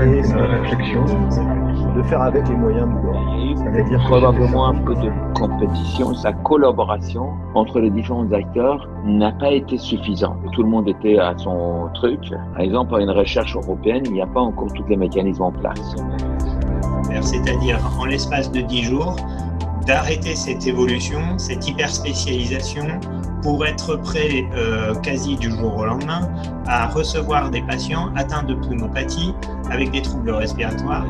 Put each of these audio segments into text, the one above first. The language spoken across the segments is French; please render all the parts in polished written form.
réalité, une réflexion. De faire avec les moyens du bord. C'est-à-dire probablement un peu de compétition, sa collaboration entre les différents acteurs n'a pas été suffisante. Tout le monde était à son truc. Par exemple, à une recherche européenne, il n'y a pas encore tous les mécanismes en place. C'est-à-dire, en l'espace de 10 jours, d'arrêter cette évolution, cette hyperspécialisation, pour être prêt quasi du jour au lendemain à recevoir des patients atteints de pneumopathie avec des troubles respiratoires.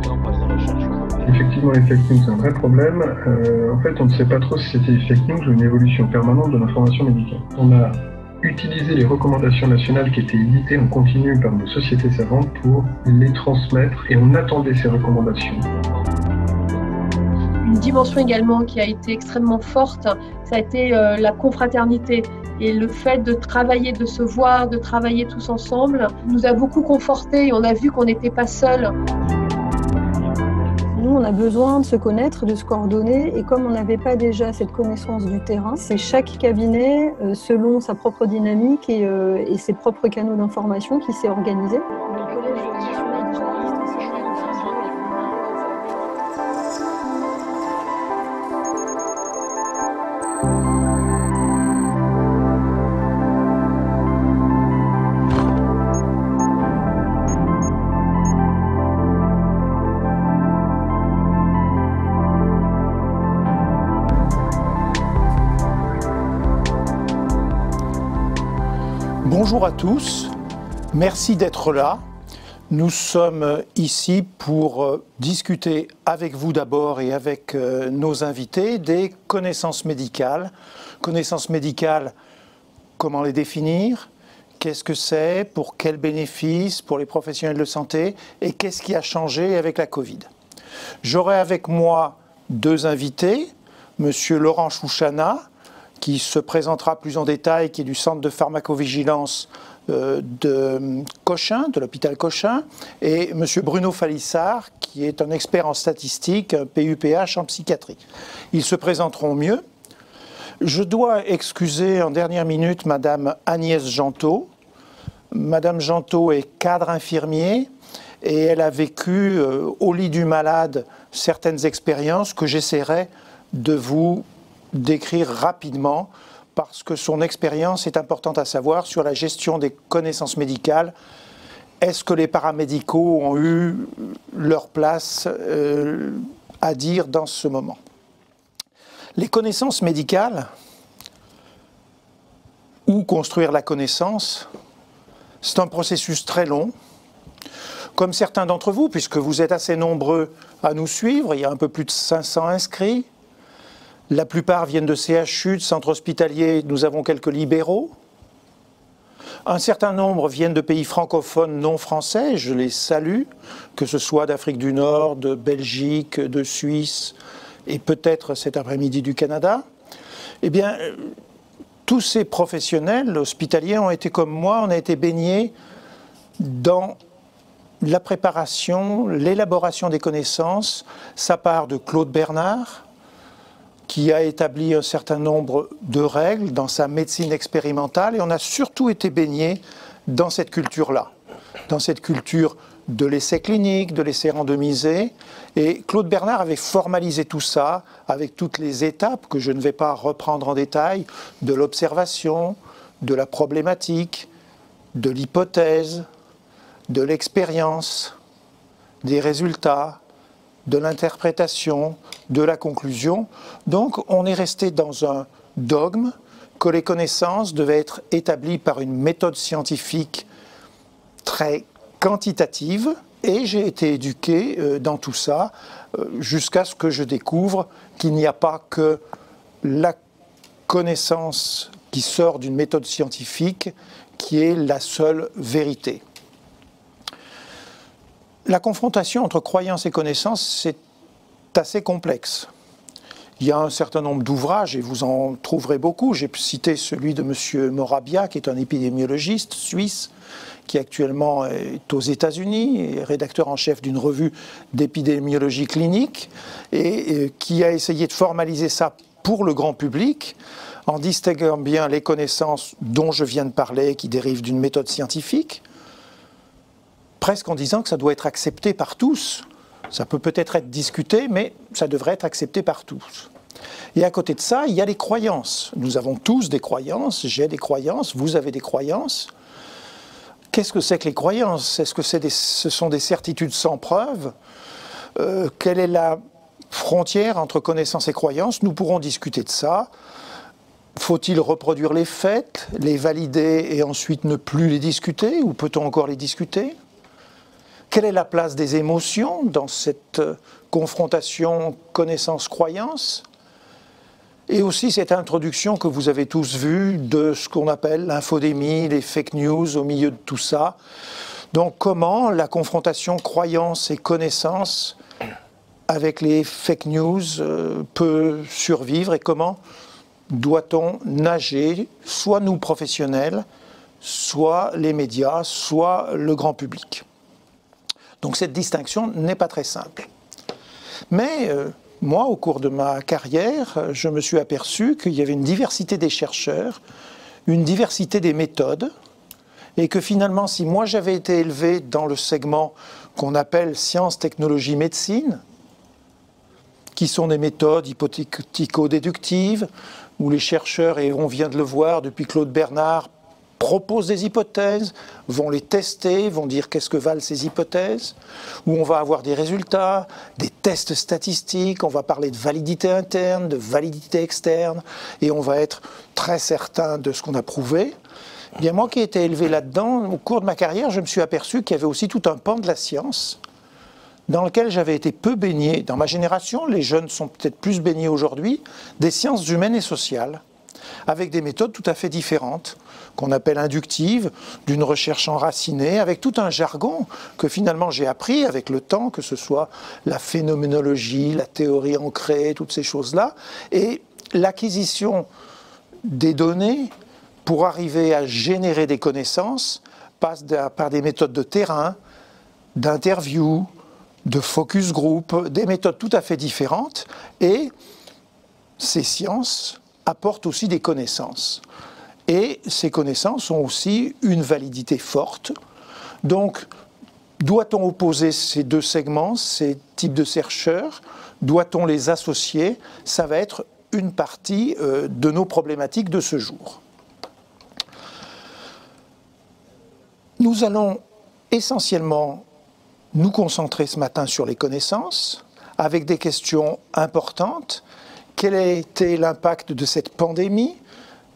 Effectivement, les fake news, c'est un vrai problème. En fait, on ne sait pas trop si c'était des fake news ou une évolution permanente de l'information médicale. On a utilisé les recommandations nationales qui étaient éditées en continu par nos sociétés savantes pour les transmettre et on attendait ces recommandations. Une dimension également qui a été extrêmement forte, ça a été la confraternité. Et le fait de travailler, de se voir, de travailler tous ensemble, nous a beaucoup confortés et on a vu qu'on n'était pas seuls. Nous, on a besoin de se connaître, de se coordonner, et comme on n'avait pas déjà cette connaissance du terrain, c'est chaque cabinet, selon sa propre dynamique et ses propres canaux d'information, qui s'est organisé. Bonjour à tous, merci d'être là. Nous sommes ici pour discuter avec vous d'abord et avec nos invités des connaissances médicales. Connaissances médicales, comment les définir? Qu'est-ce que c'est? Pour quels bénéfices? Pour les professionnels de santé? Et qu'est-ce qui a changé avec la Covid? J'aurai avec moi deux invités, Monsieur Laurent Chouchana, qui se présentera plus en détail, qui est du Centre de pharmacovigilance de Cochin, de l'hôpital Cochin, et M. Bruno Falissard, qui est un expert en statistique, un PUPH en psychiatrie. Ils se présenteront mieux. Je dois excuser en dernière minute Madame Agnès Gentot. Madame Gentot est cadre infirmier et elle a vécu au lit du malade certaines expériences que j'essaierai de vous décrire rapidement parce que son expérience est importante à savoir sur la gestion des connaissances médicales. Est-ce que les paramédicaux ont eu leur place à dire dans ce moment? Les connaissances médicales, ou construire la connaissance, c'est un processus très long. Comme certains d'entre vous, puisque vous êtes assez nombreux à nous suivre, il y a un peu plus de 500 inscrits. La plupart viennent de CHU, de centres hospitaliers, nous avons quelques libéraux. Un certain nombre viennent de pays francophones non français, je les salue, que ce soit d'Afrique du Nord, de Belgique, de Suisse et peut-être cet après-midi du Canada. Eh bien, tous ces professionnels hospitaliers ont été comme moi, on a été baignés dans la préparation, l'élaboration des connaissances. Ça part de Claude Bernard, qui a établi un certain nombre de règles dans sa médecine expérimentale, et on a surtout été baigné dans cette culture-là, dans cette culture de l'essai clinique, de l'essai randomisé, et Claude Bernard avait formalisé tout ça avec toutes les étapes que je ne vais pas reprendre en détail, de l'observation, de la problématique, de l'hypothèse, de l'expérience, des résultats, de l'interprétation, de la conclusion. Donc on est resté dans un dogme que les connaissances devaient être établies par une méthode scientifique très quantitative, et j'ai été éduqué dans tout ça jusqu'à ce que je découvre qu'il n'y a pas que la connaissance qui sort d'une méthode scientifique qui est la seule vérité. La confrontation entre croyance et connaissance, c'est assez complexe. Il y a un certain nombre d'ouvrages, et vous en trouverez beaucoup. J'ai cité celui de M. Morabia, qui est un épidémiologiste suisse, qui actuellement est aux États-Unis, et rédacteur en chef d'une revue d'épidémiologie clinique, et qui a essayé de formaliser ça pour le grand public, en distinguant bien les connaissances dont je viens de parler, qui dérivent d'une méthode scientifique, presque en disant que ça doit être accepté par tous. Ça peut peut-être être discuté, mais ça devrait être accepté par tous. Et à côté de ça, il y a les croyances. Nous avons tous des croyances, j'ai des croyances, vous avez des croyances. Qu'est-ce que c'est que les croyances? Est-ce que ce sont des certitudes sans preuve? Quelle est la frontière entre connaissance et croyance? Nous pourrons discuter de ça. Faut-il reproduire les faits, les valider et ensuite ne plus les discuter? Ou peut-on encore les discuter? Quelle est la place des émotions dans cette confrontation connaissance-croyance? Et aussi cette introduction que vous avez tous vue de ce qu'on appelle l'infodémie, les fake news au milieu de tout ça. Donc comment la confrontation croyance et connaissance avec les fake news peut survivre et comment doit-on nager, soit nous professionnels, soit les médias, soit le grand public. Donc cette distinction n'est pas très simple. Mais moi, au cours de ma carrière, je me suis aperçu qu'il y avait une diversité des chercheurs, une diversité des méthodes, et que finalement, si moi j'avais été élevé dans le segment qu'on appelle sciences, technologies, médecine, qui sont des méthodes hypothético-déductives, où les chercheurs, et on vient de le voir depuis Claude Bernard, proposent des hypothèses, vont les tester, vont dire qu'est-ce que valent ces hypothèses, où on va avoir des résultats, des tests statistiques, on va parler de validité interne, de validité externe, et on va être très certain de ce qu'on a prouvé. Eh bien, moi qui ai été élevé là-dedans, au cours de ma carrière, je me suis aperçu qu'il y avait aussi tout un pan de la science dans lequel j'avais été peu baigné. Dans ma génération, les jeunes sont peut-être plus baignés aujourd'hui, des sciences humaines et sociales, avec des méthodes tout à fait différentes, qu'on appelle inductives, d'une recherche enracinée, avec tout un jargon que finalement j'ai appris avec le temps, que ce soit la phénoménologie, la théorie ancrée, toutes ces choses-là, et l'acquisition des données pour arriver à générer des connaissances passe par des méthodes de terrain, d'interview, de focus group, des méthodes tout à fait différentes, et ces sciences apportent aussi des connaissances. Et ces connaissances ont aussi une validité forte. Donc, doit-on opposer ces deux segments, ces types de chercheurs? Doit-on les associer? Ça va être une partie de nos problématiques de ce jour. Nous allons essentiellement nous concentrer ce matin sur les connaissances, avec des questions importantes. Quel a été l'impact de cette pandémie,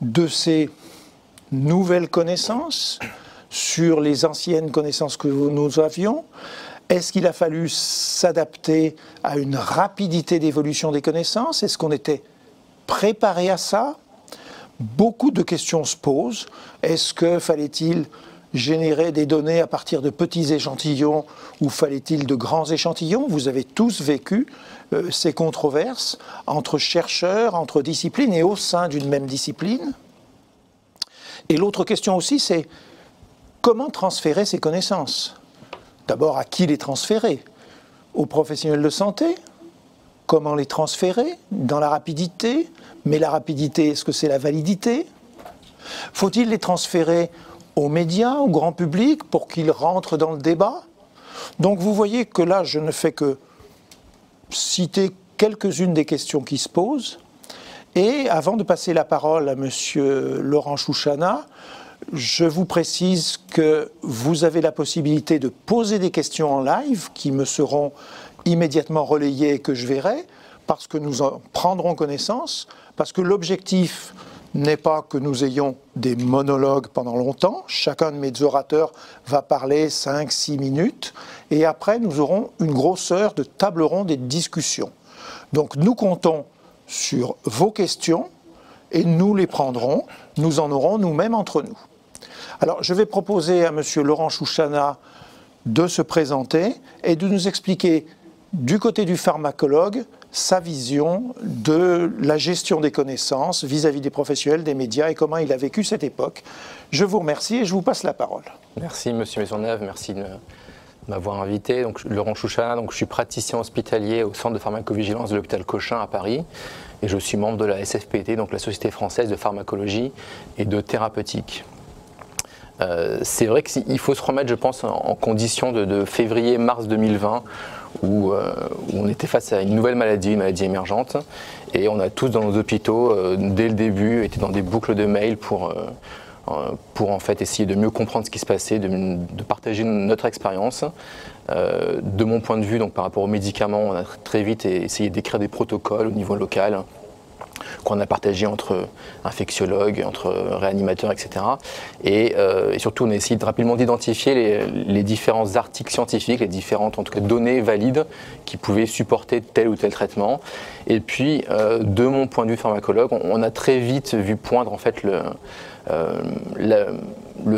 de ces nouvelles connaissances sur les anciennes connaissances que nous avions? Est-ce qu'il a fallu s'adapter à une rapidité d'évolution des connaissances? Est-ce qu'on était préparé à ça? Beaucoup de questions se posent. Est-ce que fallait-il générer des données à partir de petits échantillons ou fallait-il de grands échantillons? Vous avez tous vécu ces controverses entre chercheurs, entre disciplines et au sein d'une même discipline. Et l'autre question aussi, c'est comment transférer ces connaissances? D'abord, à qui les transférer? Aux professionnels de santé? Comment les transférer? Dans la rapidité? Mais la rapidité, est-ce que c'est la validité? Faut-il les transférer aux médias, au grand public, pour qu'ils rentrent dans le débat? Donc vous voyez que là, je ne fais que citer quelques-unes des questions qui se posent. Et avant de passer la parole à M. Laurent Chouchana, je vous précise que vous avez la possibilité de poser des questions en live qui me seront immédiatement relayées et que je verrai, parce que nous en prendrons connaissance, parce que l'objectif n'est pas que nous ayons des monologues pendant longtemps. Chacun de mes orateurs va parler 5-6 minutes. Et après, nous aurons une grosse heure de table ronde et de discussion. Donc nous comptons sur vos questions et nous les prendrons. Nous en aurons nous-mêmes entre nous. Alors, je vais proposer à M. Laurent Chouchana de se présenter et de nous expliquer du côté du pharmacologue sa vision de la gestion des connaissances vis-à-vis des professionnels, des médias et comment il a vécu cette époque. Je vous remercie et je vous passe la parole. Merci Monsieur Maisonneuve, merci de m'avoir invité. Donc, Laurent Chouchana, je suis praticien hospitalier au centre de pharmacovigilance de l'hôpital Cochin à Paris et je suis membre de la SFPT, donc la Société française de pharmacologie et de thérapeutique. C'est vrai qu'il faut se remettre, je pense, en condition de février-mars 2020, où on était face à une nouvelle maladie, une maladie émergente, et on a tous dans nos hôpitaux, dès le début, été dans des boucles de mails pour en fait essayer de mieux comprendre ce qui se passait, de partager notre expérience. De mon point de vue, donc par rapport aux médicaments, on a très vite essayé d'écrire des protocoles au niveau local, qu'on a partagé entre infectiologues, entre réanimateurs, etc. Et surtout, on a essayé rapidement d'identifier les différents articles scientifiques, les différentes en tout cas, données valides qui pouvaient supporter tel ou tel traitement. Et puis, de mon point de vue pharmacologue, on a très vite vu poindre en fait le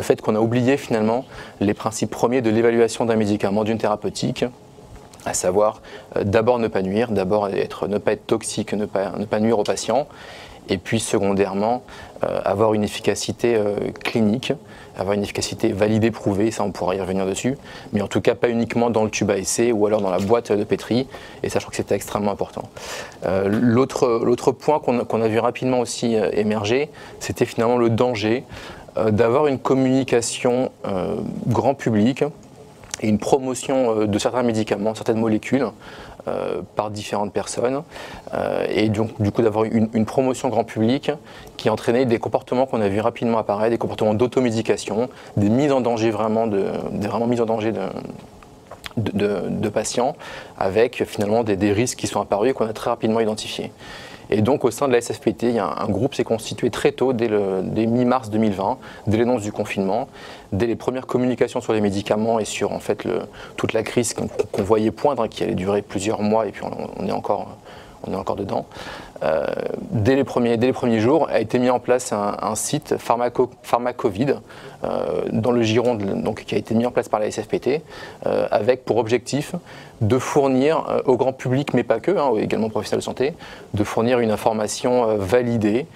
fait qu'on a oublié finalement les principes premiers de l'évaluation d'un médicament, d'une thérapeutique, à savoir d'abord ne pas nuire, d'abord ne pas être toxique, ne pas nuire aux patients, et puis secondairement avoir une efficacité clinique, avoir une efficacité validée, prouvée, ça on pourra y revenir dessus, mais en tout cas pas uniquement dans le tube à essai ou alors dans la boîte de pétri, et ça je crois que c'était extrêmement important. L'autre point qu'on a vu rapidement aussi émerger, c'était finalement le danger d'avoir une communication grand public et une promotion de certains médicaments, certaines molécules par différentes personnes, et donc du coup d'avoir une promotion grand public qui entraînait des comportements qu'on a vu rapidement apparaître, des comportements d'automédication, des mises en danger de patients, avec finalement des risques qui sont apparus et qu'on a très rapidement identifiés. Et donc au sein de la SFPT, il y a un groupe s'est constitué très tôt, dès mi-mars 2020, dès l'annonce du confinement, dès les premières communications sur les médicaments et sur en fait toute la crise qu'on voyait poindre, qui allait durer plusieurs mois, et puis on est encore dedans. Dès les premiers jours, a été mis en place un site Pharmacovid dans le Gironde, donc, qui a été mis en place par la SFPT, avec pour objectif de fournir au grand public, mais pas que, également aux professionnels de santé, de fournir une information validée,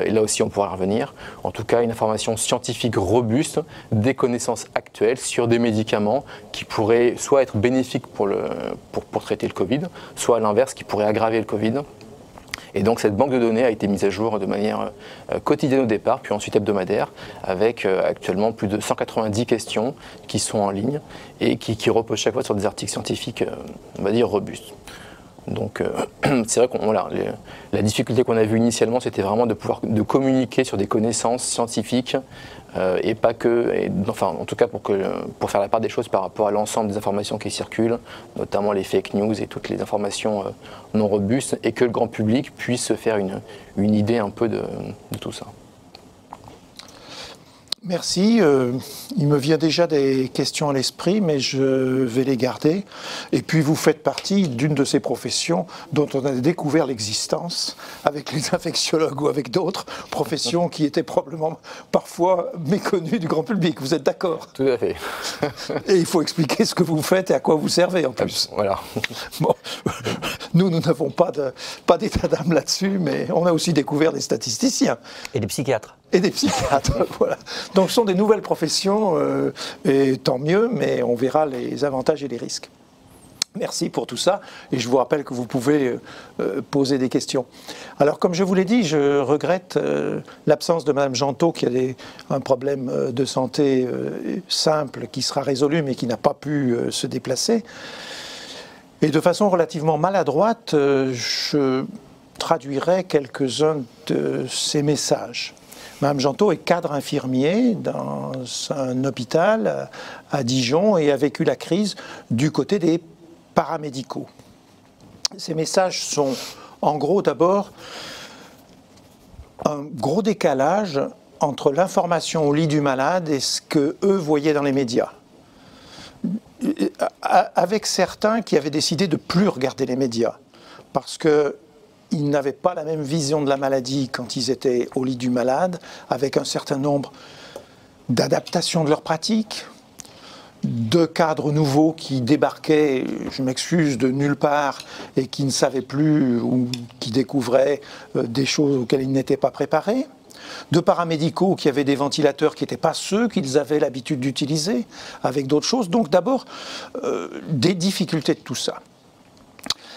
et là aussi on pourra y revenir, en tout cas une information scientifique robuste, des connaissances actuelles sur des médicaments qui pourraient soit être bénéfiques pour traiter le Covid, soit à l'inverse qui pourraient aggraver le Covid. Et donc cette banque de données a été mise à jour de manière quotidienne au départ, puis ensuite hebdomadaire, avec actuellement plus de 190 questions qui sont en ligne et qui reposent chaque fois sur des articles scientifiques, on va dire, robustes. Donc c'est vrai que la difficulté qu'on a vue initialement, c'était vraiment de communiquer sur des connaissances scientifiques et pas que, en tout cas pour faire la part des choses par rapport à l'ensemble des informations qui circulent, notamment les fake news et toutes les informations non robustes, et que le grand public puisse se faire une idée un peu de tout ça. Merci. Il me vient déjà des questions à l'esprit, mais je vais les garder. Et puis, vous faites partie d'une de ces professions dont on a découvert l'existence avec les infectiologues ou avec d'autres professions qui étaient probablement parfois méconnues du grand public. Vous êtes d'accord? Tout à fait. Et il faut expliquer ce que vous faites et à quoi vous servez en plus. Voilà. Bon, nous n'avons pas d'état d'âme là-dessus, mais on a aussi découvert des statisticiens. Et des psychiatres. Et des psychiatres, voilà. Donc ce sont des nouvelles professions, et tant mieux, mais on verra les avantages et les risques. Merci pour tout ça, et je vous rappelle que vous pouvez poser des questions. Alors comme je vous l'ai dit, je regrette l'absence de Madame Gentot, qui a un problème de santé simple, qui sera résolu, mais qui n'a pas pu se déplacer. Et de façon relativement maladroite, je traduirai quelques-uns de ces messages. Madame Gentot est cadre infirmier dans un hôpital à Dijon et a vécu la crise du côté des paramédicaux. Ces messages sont en gros d'abord un gros décalage entre l'information au lit du malade et ce qu'eux voyaient dans les médias. Avec certains qui avaient décidé de ne plus regarder les médias parce que ils n'avaient pas la même vision de la maladie quand ils étaient au lit du malade, avec un certain nombre d'adaptations de leurs pratiques, de cadres nouveaux qui débarquaient, je m'excuse, de nulle part et qui ne savaient plus ou qui découvraient des choses auxquelles ils n'étaient pas préparés, de paramédicaux qui avaient des ventilateurs qui n'étaient pas ceux qu'ils avaient l'habitude d'utiliser, avec d'autres choses. Donc d'abord, des difficultés de tout ça.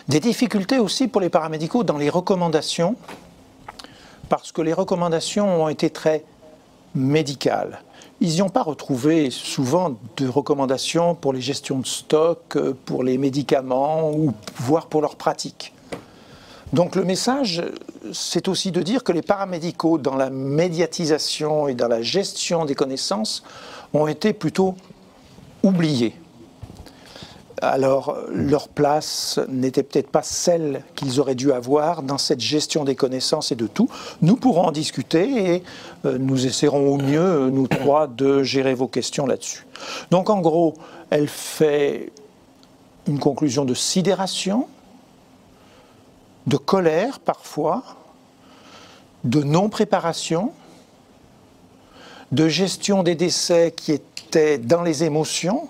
Des difficultés aussi pour les paramédicaux dans les recommandations, parce que les recommandations ont été très médicales. ils n'y ont pas retrouvé souvent de recommandations pour les gestions de stock, pour les médicaments, ou voire pour leurs pratiques. Donc le message, c'est aussi de dire que les paramédicaux, dans la médiatisation et dans la gestion des connaissances, ont été plutôt oubliés. Alors, leur place n'était peut-être pas celle qu'ils auraient dû avoir dans cette gestion des connaissances et de tout. Nous pourrons en discuter et nous essaierons au mieux, nous trois, de gérer vos questions là-dessus. Donc, en gros, elle fait une conclusion de sidération, de colère parfois, de non-préparation, de gestion des décès qui étaient dans les émotions.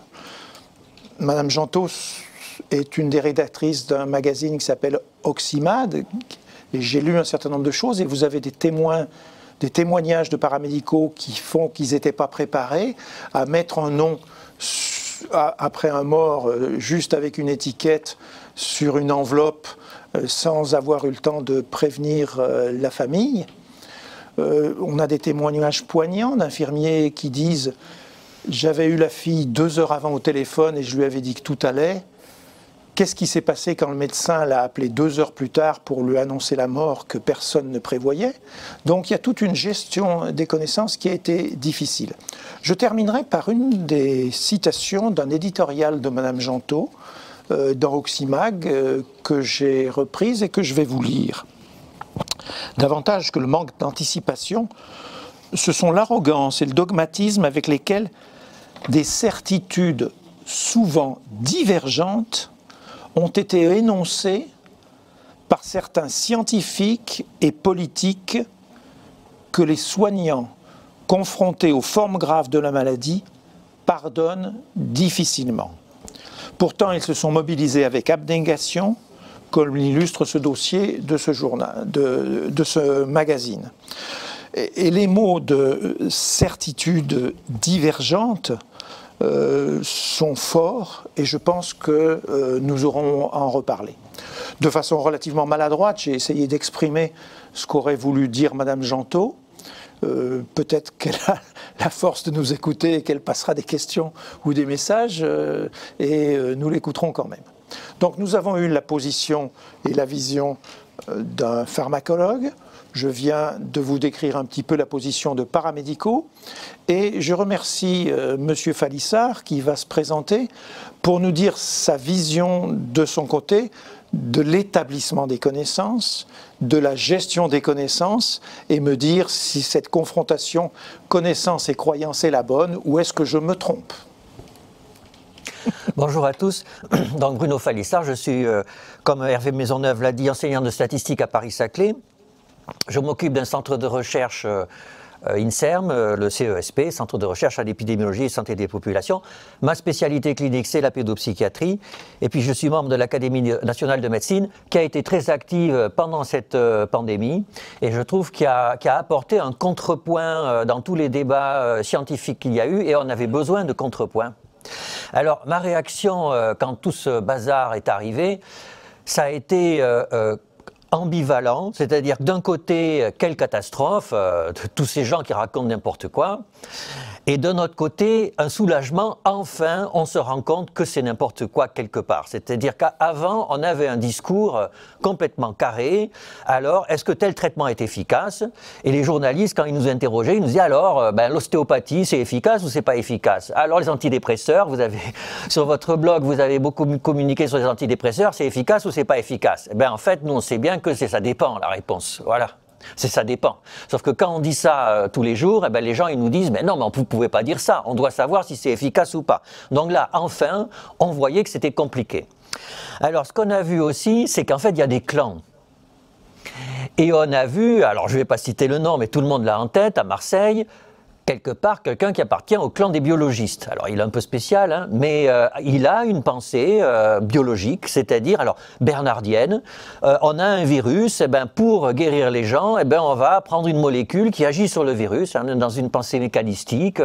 Madame Gentot est une des rédactrices d'un magazine qui s'appelle Oxymad, et j'ai lu un certain nombre de choses, et vous avez des témoignages de paramédicaux qui font qu'ils n'étaient pas préparés à mettre un nom après un mort, juste avec une étiquette sur une enveloppe, sans avoir eu le temps de prévenir la famille. On a des témoignages poignants d'infirmiers qui disent: j'avais eu la fille 2 heures avant au téléphone et je lui avais dit que tout allait. Qu'est-ce qui s'est passé quand le médecin l'a appelé 2 heures plus tard pour lui annoncer la mort que personne ne prévoyait? Donc il y a toute une gestion des connaissances qui a été difficile. Je terminerai par une des citations d'un éditorial de Madame Gentot dans Oxymag que j'ai reprise et que je vais vous lire. Davantage que le manque d'anticipation, ce sont l'arrogance et le dogmatisme avec lesquels des certitudes souvent divergentes ont été énoncées par certains scientifiques et politiques que les soignants, confrontés aux formes graves de la maladie, pardonnent difficilement. Pourtant, ils se sont mobilisés avec abnégation, comme l'illustre ce dossier de ce journal, de ce magazine. Et les mots de certitude divergente sont forts, et je pense que nous aurons à en reparler. De façon relativement maladroite, j'ai essayé d'exprimer ce qu'aurait voulu dire Madame Gentot. Peut-être qu'elle a la force de nous écouter et qu'elle passera des questions ou des messages, et nous l'écouterons quand même. Donc nous avons eu la position et la vision d'un pharmacologue. Je viens de vous décrire un petit peu la position de paramédicaux, et je remercie Monsieur Falissard qui va se présenter pour nous dire sa vision de son côté de l'établissement des connaissances, de la gestion des connaissances, et me dire si cette confrontation connaissance et croyance est la bonne ou est-ce que je me trompe. Bonjour à tous, donc Bruno Falissard, je suis, comme Hervé Maisonneuve l'a dit, enseignant de statistique à Paris-Saclay. Je m'occupe d'un centre de recherche INSERM, le CESP, Centre de recherche à l'épidémiologie et santé des populations. Ma spécialité clinique, c'est la pédopsychiatrie. Et puis je suis membre de l'Académie nationale de médecine, qui a été très active pendant cette pandémie. Et je trouve qu'il a apporté un contrepoint dans tous les débats scientifiques qu'il y a eu, et on avait besoin de contrepoint. Alors, ma réaction quand tout ce bazar est arrivé, ça a été ambivalent, c'est-à-dire que d'un côté, quelle catastrophe, de tous ces gens qui racontent n'importe quoi, et d'un autre côté, un soulagement, enfin, on se rend compte que c'est n'importe quoi quelque part. C'est-à-dire qu'avant, on avait un discours complètement carré, alors, est-ce que tel traitement est efficace? Et les journalistes, quand ils nous interrogeaient, ils nous disaient, alors, l'ostéopathie, c'est efficace ou c'est pas efficace? Alors, les antidépresseurs, vous avez, sur votre blog, vous avez beaucoup communiqué sur les antidépresseurs, c'est efficace ou c'est pas efficace? En fait, nous, on sait bien que ça dépend, la réponse. Voilà. Ça dépend. Sauf que quand on dit ça tous les jours, les gens ils nous disent « mais non, mais vous ne pouvez pas dire ça, on doit savoir si c'est efficace ou pas ». Donc là, enfin, on voyait que c'était compliqué. Alors, ce qu'on a vu aussi, c'est qu'en fait, il y a des clans. Et on a vu, alors je ne vais pas citer le nom, mais tout le monde l'a en tête, à Marseille, quelque part, quelqu'un qui appartient au clan des biologistes. Alors, il est un peu spécial, hein, mais il a une pensée biologique, c'est-à-dire, alors, bernardienne. On a un virus, pour guérir les gens, on va prendre une molécule qui agit sur le virus, hein, dans une pensée mécanistique.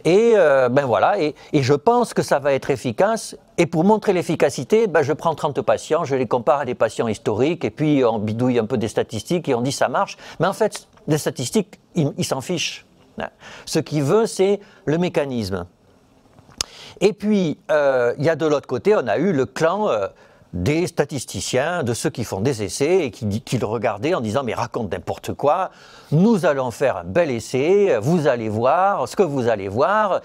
Voilà, et je pense que ça va être efficace. Et pour montrer l'efficacité, je prends 30 patients, je les compare à des patients historiques, et puis on bidouille un peu des statistiques, et on dit ça marche. Mais en fait, les statistiques, ils s'en fichent. Ce qu'il veut, c'est le mécanisme. Et puis, il y a de l'autre côté, on a eu le clan des statisticiens, de ceux qui font des essais et qui le regardaient en disant « mais raconte n'importe quoi, nous allons faire un bel essai, vous allez voir ce que vous allez voir ».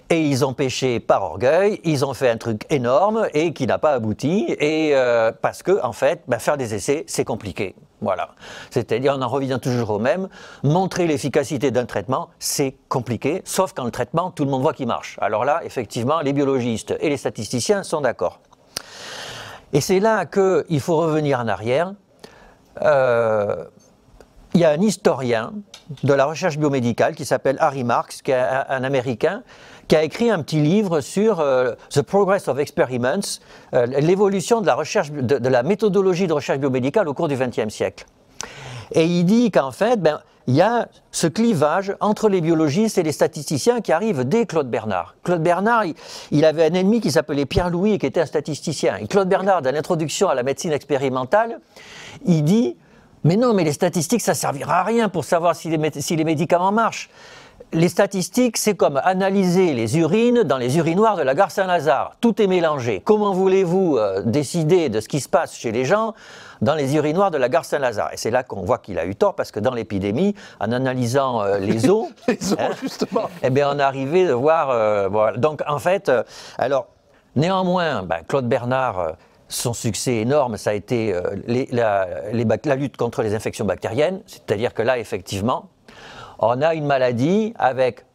Et ils ont pêché par orgueil, ils ont fait un truc énorme et qui n'a pas abouti, et parce que, en fait, faire des essais, c'est compliqué. Voilà. C'est-à-dire, on en revient toujours au même, montrer l'efficacité d'un traitement, c'est compliqué, sauf quand le traitement, tout le monde voit qu'il marche. Alors là, effectivement, les biologistes et les statisticiens sont d'accord. Et c'est là qu'il faut revenir en arrière. Il y a un historien de la recherche biomédicale qui s'appelle Harry Marks, qui est un Américain, qui a écrit un petit livre sur The Progress of Experiments, l'évolution de la recherche, de la méthodologie de recherche biomédicale au cours du XXe siècle. Et il dit qu'en fait, il y a ce clivage entre les biologistes et les statisticiens qui arrive dès Claude Bernard. Claude Bernard, il avait un ennemi qui s'appelait Pierre Louis et qui était un statisticien. Et Claude Bernard, dans l'introduction à la médecine expérimentale, il dit « Mais non, mais les statistiques, ça ne servira à rien pour savoir si les médicaments marchent. Les statistiques, c'est comme analyser les urines dans les urinoirs de la gare Saint-Lazare. Tout est mélangé. Comment voulez-vous décider de ce qui se passe chez les gens dans les urinoirs de la gare Saint-Lazare ?» Et c'est là qu'on voit qu'il a eu tort, parce que dans l'épidémie, en analysant les os, justement, eh bien, on est arrivé de voir... voilà. Donc, en fait, alors, néanmoins, Claude Bernard... son succès énorme, ça a été la lutte contre les infections bactériennes, c'est-à-dire que là, effectivement, on a une maladie avec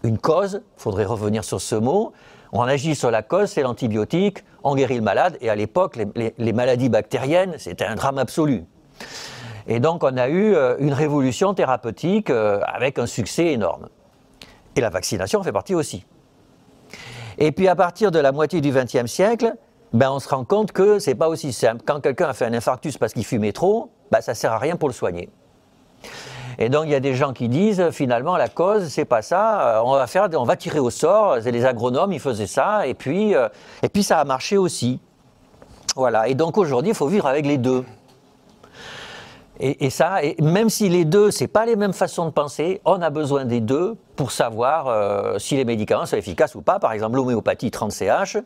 une cause, il faudrait revenir sur ce mot, on agit sur la cause, c'est l'antibiotique, on guérit le malade, et à l'époque, les maladies bactériennes, c'était un drame absolu. Et donc, on a eu une révolution thérapeutique avec un succès énorme. Et la vaccination fait partie aussi. Et puis, à partir de la moitié du XXe siècle, on se rend compte que c'est pas aussi simple. Quand quelqu'un a fait un infarctus parce qu'il fumait trop, ça sert à rien pour le soigner. Et donc il y a des gens qui disent finalement la cause c'est pas ça, on va tirer au sort, c'est les agronomes ils faisaient ça et puis ça a marché aussi. Voilà. Et donc aujourd'hui il faut vivre avec les deux. Et même si les deux c'est pas les mêmes façons de penser, on a besoin des deux pour savoir si les médicaments sont efficaces ou pas. Par exemple l'homéopathie 30 CH.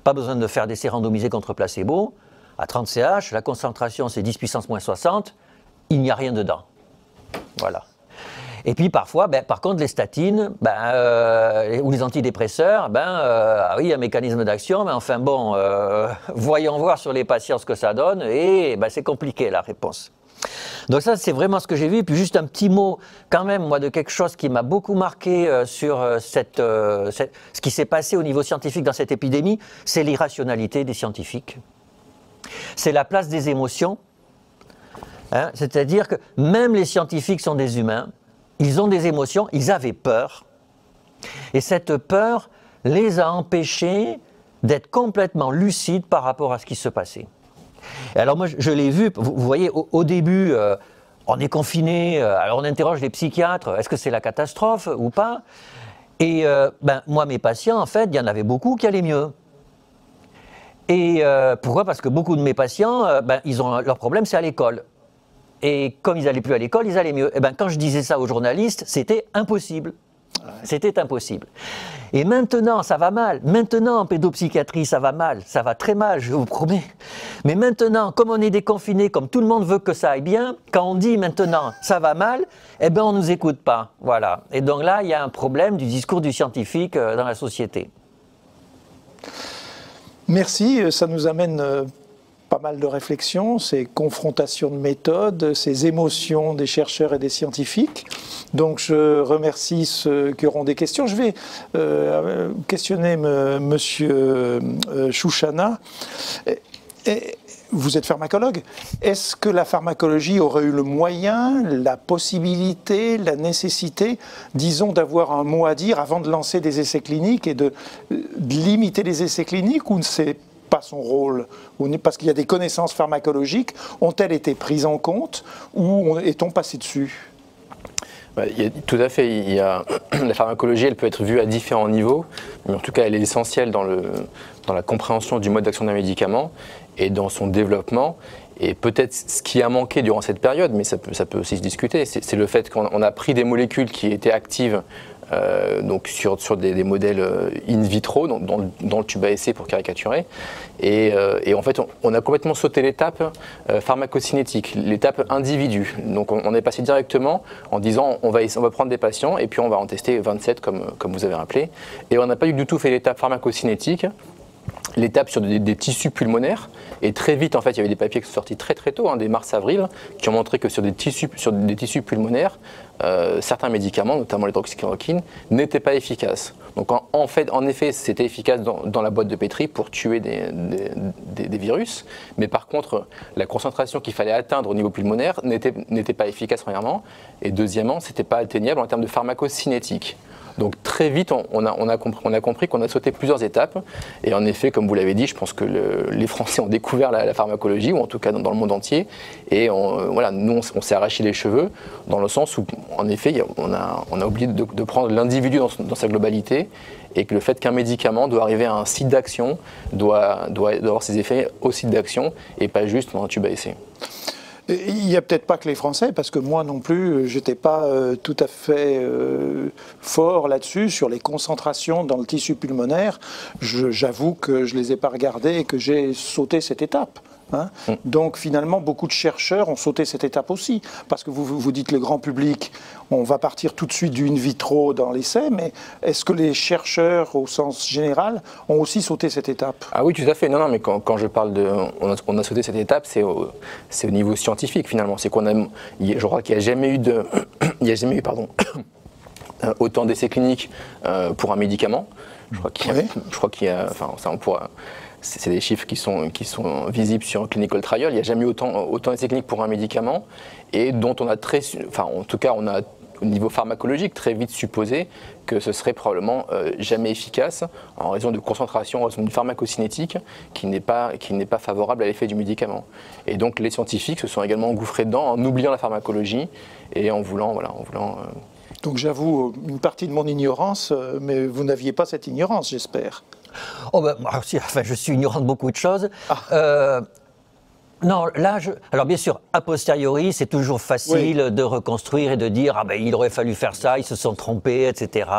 Pas besoin de faire d'essais randomisés contre placebo. À 30 CH, la concentration c'est 10 puissance moins 60, il n'y a rien dedans. Voilà. Et puis parfois, par contre, les statines ou les antidépresseurs, oui, il y a un mécanisme d'action, mais enfin bon, voyons voir sur les patients ce que ça donne, et c'est compliqué la réponse. Donc ça, c'est vraiment ce que j'ai vu. Et puis juste un petit mot, quand même, moi, de quelque chose qui m'a beaucoup marqué sur ce qui s'est passé au niveau scientifique dans cette épidémie, c'est l'irrationalité des scientifiques. C'est la place des émotions. Hein, c'est-à-dire que même les scientifiques sont des humains, ils ont des émotions, ils avaient peur. Et cette peur les a empêchés d'être complètement lucides par rapport à ce qui se passait. Et alors moi, je l'ai vu, vous voyez, au début, on est confiné, alors on interroge les psychiatres, est-ce que c'est la catastrophe ou pas? Et moi, mes patients, en fait, il y en avait beaucoup qui allaient mieux. Et pourquoi? Parce que beaucoup de mes patients, leur problème, c'est à l'école. Et comme ils n'allaient plus à l'école, ils allaient mieux. Et quand je disais ça aux journalistes, c'était impossible. C'était impossible. Et maintenant, ça va mal. Maintenant, en pédopsychiatrie, ça va mal. Ça va très mal, je vous promets. Mais maintenant, comme on est déconfiné, comme tout le monde veut que ça aille bien, quand on dit maintenant, ça va mal, on ne nous écoute pas. Voilà. Et donc là, il y a un problème du discours du scientifique dans la société. Merci, ça nous amène pas mal de réflexions, ces confrontations de méthodes, ces émotions des chercheurs et des scientifiques. Donc je remercie ceux qui auront des questions. Je vais questionner Monsieur Chouchana. Vous êtes pharmacologue. Est-ce que la pharmacologie aurait eu le moyen, la possibilité, la nécessité, disons, d'avoir un mot à dire avant de lancer des essais cliniques et de limiter les essais cliniques, ou c'est pas son rôle, parce qu'il y a des connaissances pharmacologiques, ont-elles été prises en compte ou est-on passé dessus? Tout à fait, il y a la pharmacologie, elle peut être vue à différents niveaux, mais en tout cas, elle est essentielle dans la compréhension du mode d'action d'un médicament et dans son développement. Et peut-être ce qui a manqué durant cette période, mais ça peut aussi se discuter, c'est le fait qu'on a pris des molécules qui étaient actives donc sur des modèles in vitro, dans le tube à essai pour caricaturer. Et en fait, on a complètement sauté l'étape pharmacocinétique, l'étape individu. Donc on est passé directement en disant on va prendre des patients et puis on va en tester 27 comme vous avez rappelé. Et on n'a pas du tout fait l'étape pharmacocinétique, l'étape sur des tissus pulmonaires. Et très vite, en fait, il y avait des papiers qui sont sortis très tôt, dès mars-avril, qui ont montré que sur des tissus pulmonaires, certains médicaments, notamment l'hydroxychloroquine, n'étaient pas efficaces. Donc en effet, c'était efficace dans la boîte de Petri pour tuer des virus, mais par contre, la concentration qu'il fallait atteindre au niveau pulmonaire n'était pas efficace premièrement, et deuxièmement, c'était pas atteignable en termes de pharmacocinétique. Donc très vite, on a compris qu'on a sauté plusieurs étapes. Et en effet, comme vous l'avez dit, je pense que les Français ont découvert la pharmacologie, ou en tout cas dans le monde entier. Et nous, on s'est arraché les cheveux, dans le sens où, en effet, on a oublié de prendre l'individu dans sa globalité, et que le fait qu'un médicament doit arriver à un site d'action, doit avoir ses effets au site d'action, et pas juste dans un tube à essai. Il n'y a peut-être pas que les Français, parce que moi non plus, je n'étais pas tout à fait fort là-dessus, sur les concentrations dans le tissu pulmonaire. J'avoue que je ne les ai pas regardées et que j'ai sauté cette étape. Donc finalement, beaucoup de chercheurs ont sauté cette étape aussi, parce que vous dites le grand public, on va partir tout de suite du in vitro dans l'essai, mais est-ce que les chercheurs au sens général ont aussi sauté cette étape? Ah oui, tout à fait. Non, mais quand je parle on a sauté cette étape, c'est au niveau scientifique finalement. C'est je crois qu'il n'y a jamais eu autant d'essais cliniques pour un médicament. Je crois qu'il y a, enfin ça on pourra. C'est des chiffres qui sont visibles sur un clinical trial. Il n'y a jamais eu autant d'essais cliniques pour un médicament, et dont on a en tout cas, on a au niveau pharmacologique très vite supposé que ce serait probablement jamais efficace en raison de concentration, en raison d'une pharmacocinétique qui n'est pas favorable à l'effet du médicament. Et donc les scientifiques se sont également engouffrés dedans en oubliant la pharmacologie et en voulant. Donc j'avoue une partie de mon ignorance, mais vous n'aviez pas cette ignorance, j'espère. Je suis ignorant de beaucoup de choses. Non, là, alors bien sûr, a posteriori, c'est toujours facile de reconstruire et de dire il aurait fallu faire ça, ils se sont trompés, etc.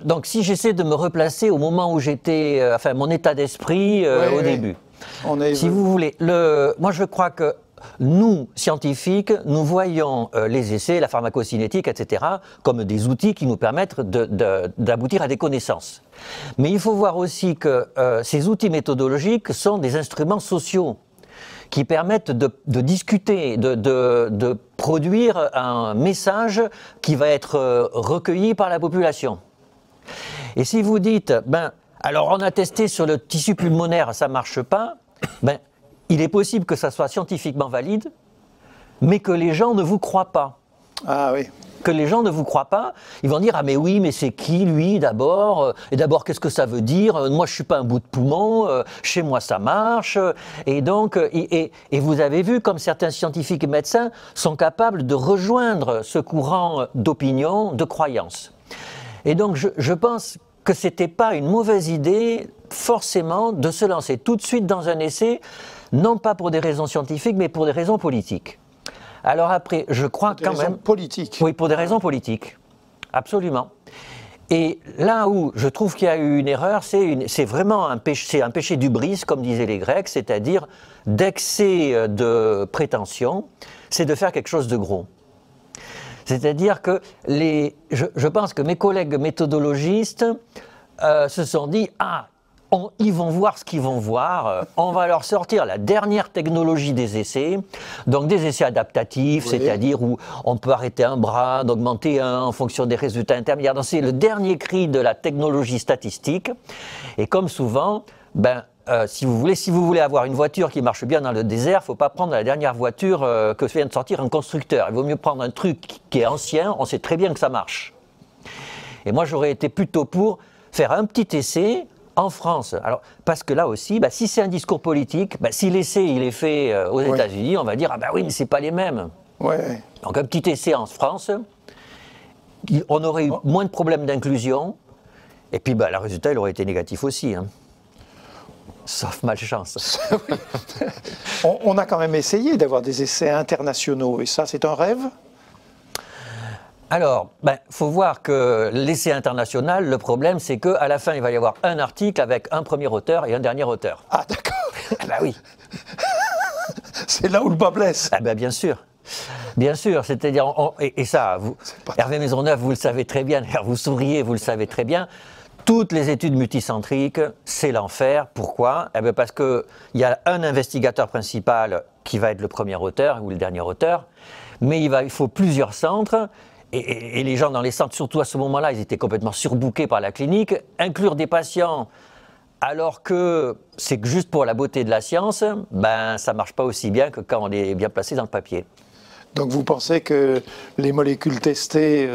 Donc si j'essaie de me replacer au moment où j'étais, mon état d'esprit au début. Si vous voulez, moi je crois que nous, scientifiques, nous voyons les essais, la pharmacocinétique, etc., comme des outils qui nous permettent d'aboutir à des connaissances. Mais il faut voir aussi que ces outils méthodologiques sont des instruments sociaux qui permettent de discuter, de produire un message qui va être recueilli par la population. Et si vous dites, alors on a testé sur le tissu pulmonaire, ça ne marche pas, il est possible que ça soit scientifiquement valide, mais que les gens ne vous croient pas. Ah oui. Que les gens ne vous croient pas, ils vont dire mais oui, mais c'est qui lui d'abord? Et d'abord qu'est-ce que ça veut dire? Moi je suis pas un bout de poumon, chez moi ça marche. Et donc et vous avez vu comme certains scientifiques et médecins sont capables de rejoindre ce courant d'opinion, de croyance. Et donc je pense que c'était pas une mauvaise idée forcément de se lancer tout de suite dans un essai. Non pas pour des raisons scientifiques, mais pour des raisons politiques. Alors après, je crois quand même... Pour des raisons politiques. Oui, pour des raisons politiques. Absolument. Et là où je trouve qu'il y a eu une erreur, c'est vraiment un péché d'hubris, comme disaient les Grecs, c'est-à-dire d'excès de prétention, c'est de faire quelque chose de gros. C'est-à-dire que je pense que mes collègues méthodologistes se sont dit « Ah, ils vont voir ce qu'ils vont voir, on va leur sortir la dernière technologie des essais, donc des essais adaptatifs, c'est-à-dire où on peut arrêter un bras, d'augmenter un en fonction des résultats intermédiaires. Donc c'est le dernier cri de la technologie statistique. Et comme souvent, si vous voulez avoir une voiture qui marche bien dans le désert, il ne faut pas prendre la dernière voiture que vient de sortir un constructeur. Il vaut mieux prendre un truc qui est ancien, on sait très bien que ça marche. Et moi j'aurais été plutôt pour faire un petit essai en France. Alors, parce que là aussi, si c'est un discours politique, si l'essai il est fait aux États-Unis, on va dire oui, mais c'est pas les mêmes. Donc un petit essai en France, on aurait eu moins de problèmes d'inclusion, et puis le résultat, il aurait été négatif aussi. Hein. Sauf malchance. On a quand même essayé d'avoir des essais internationaux, et ça, c'est un rêve? Alors, faut voir que l'essai international, le problème, c'est qu'à la fin, il va y avoir un article avec un premier auteur et un dernier auteur. Ah, d'accord. Oui. C'est là où le bas blesse. Bien sûr. Bien sûr, c'est-à-dire, et ça, Hervé Maisonneuve, vous le savez très bien, vous souriez, vous le savez très bien, toutes les études multicentriques, c'est l'enfer. Pourquoi? Parce qu'il y a un investigateur principal qui va être le premier auteur ou le dernier auteur, mais il faut plusieurs centres. Et les gens dans les centres, surtout à ce moment-là, ils étaient complètement surbookés par la clinique. Inclure des patients alors que c'est juste pour la beauté de la science, ça ne marche pas aussi bien que quand on est bien placé dans le papier. Donc vous pensez que les molécules testées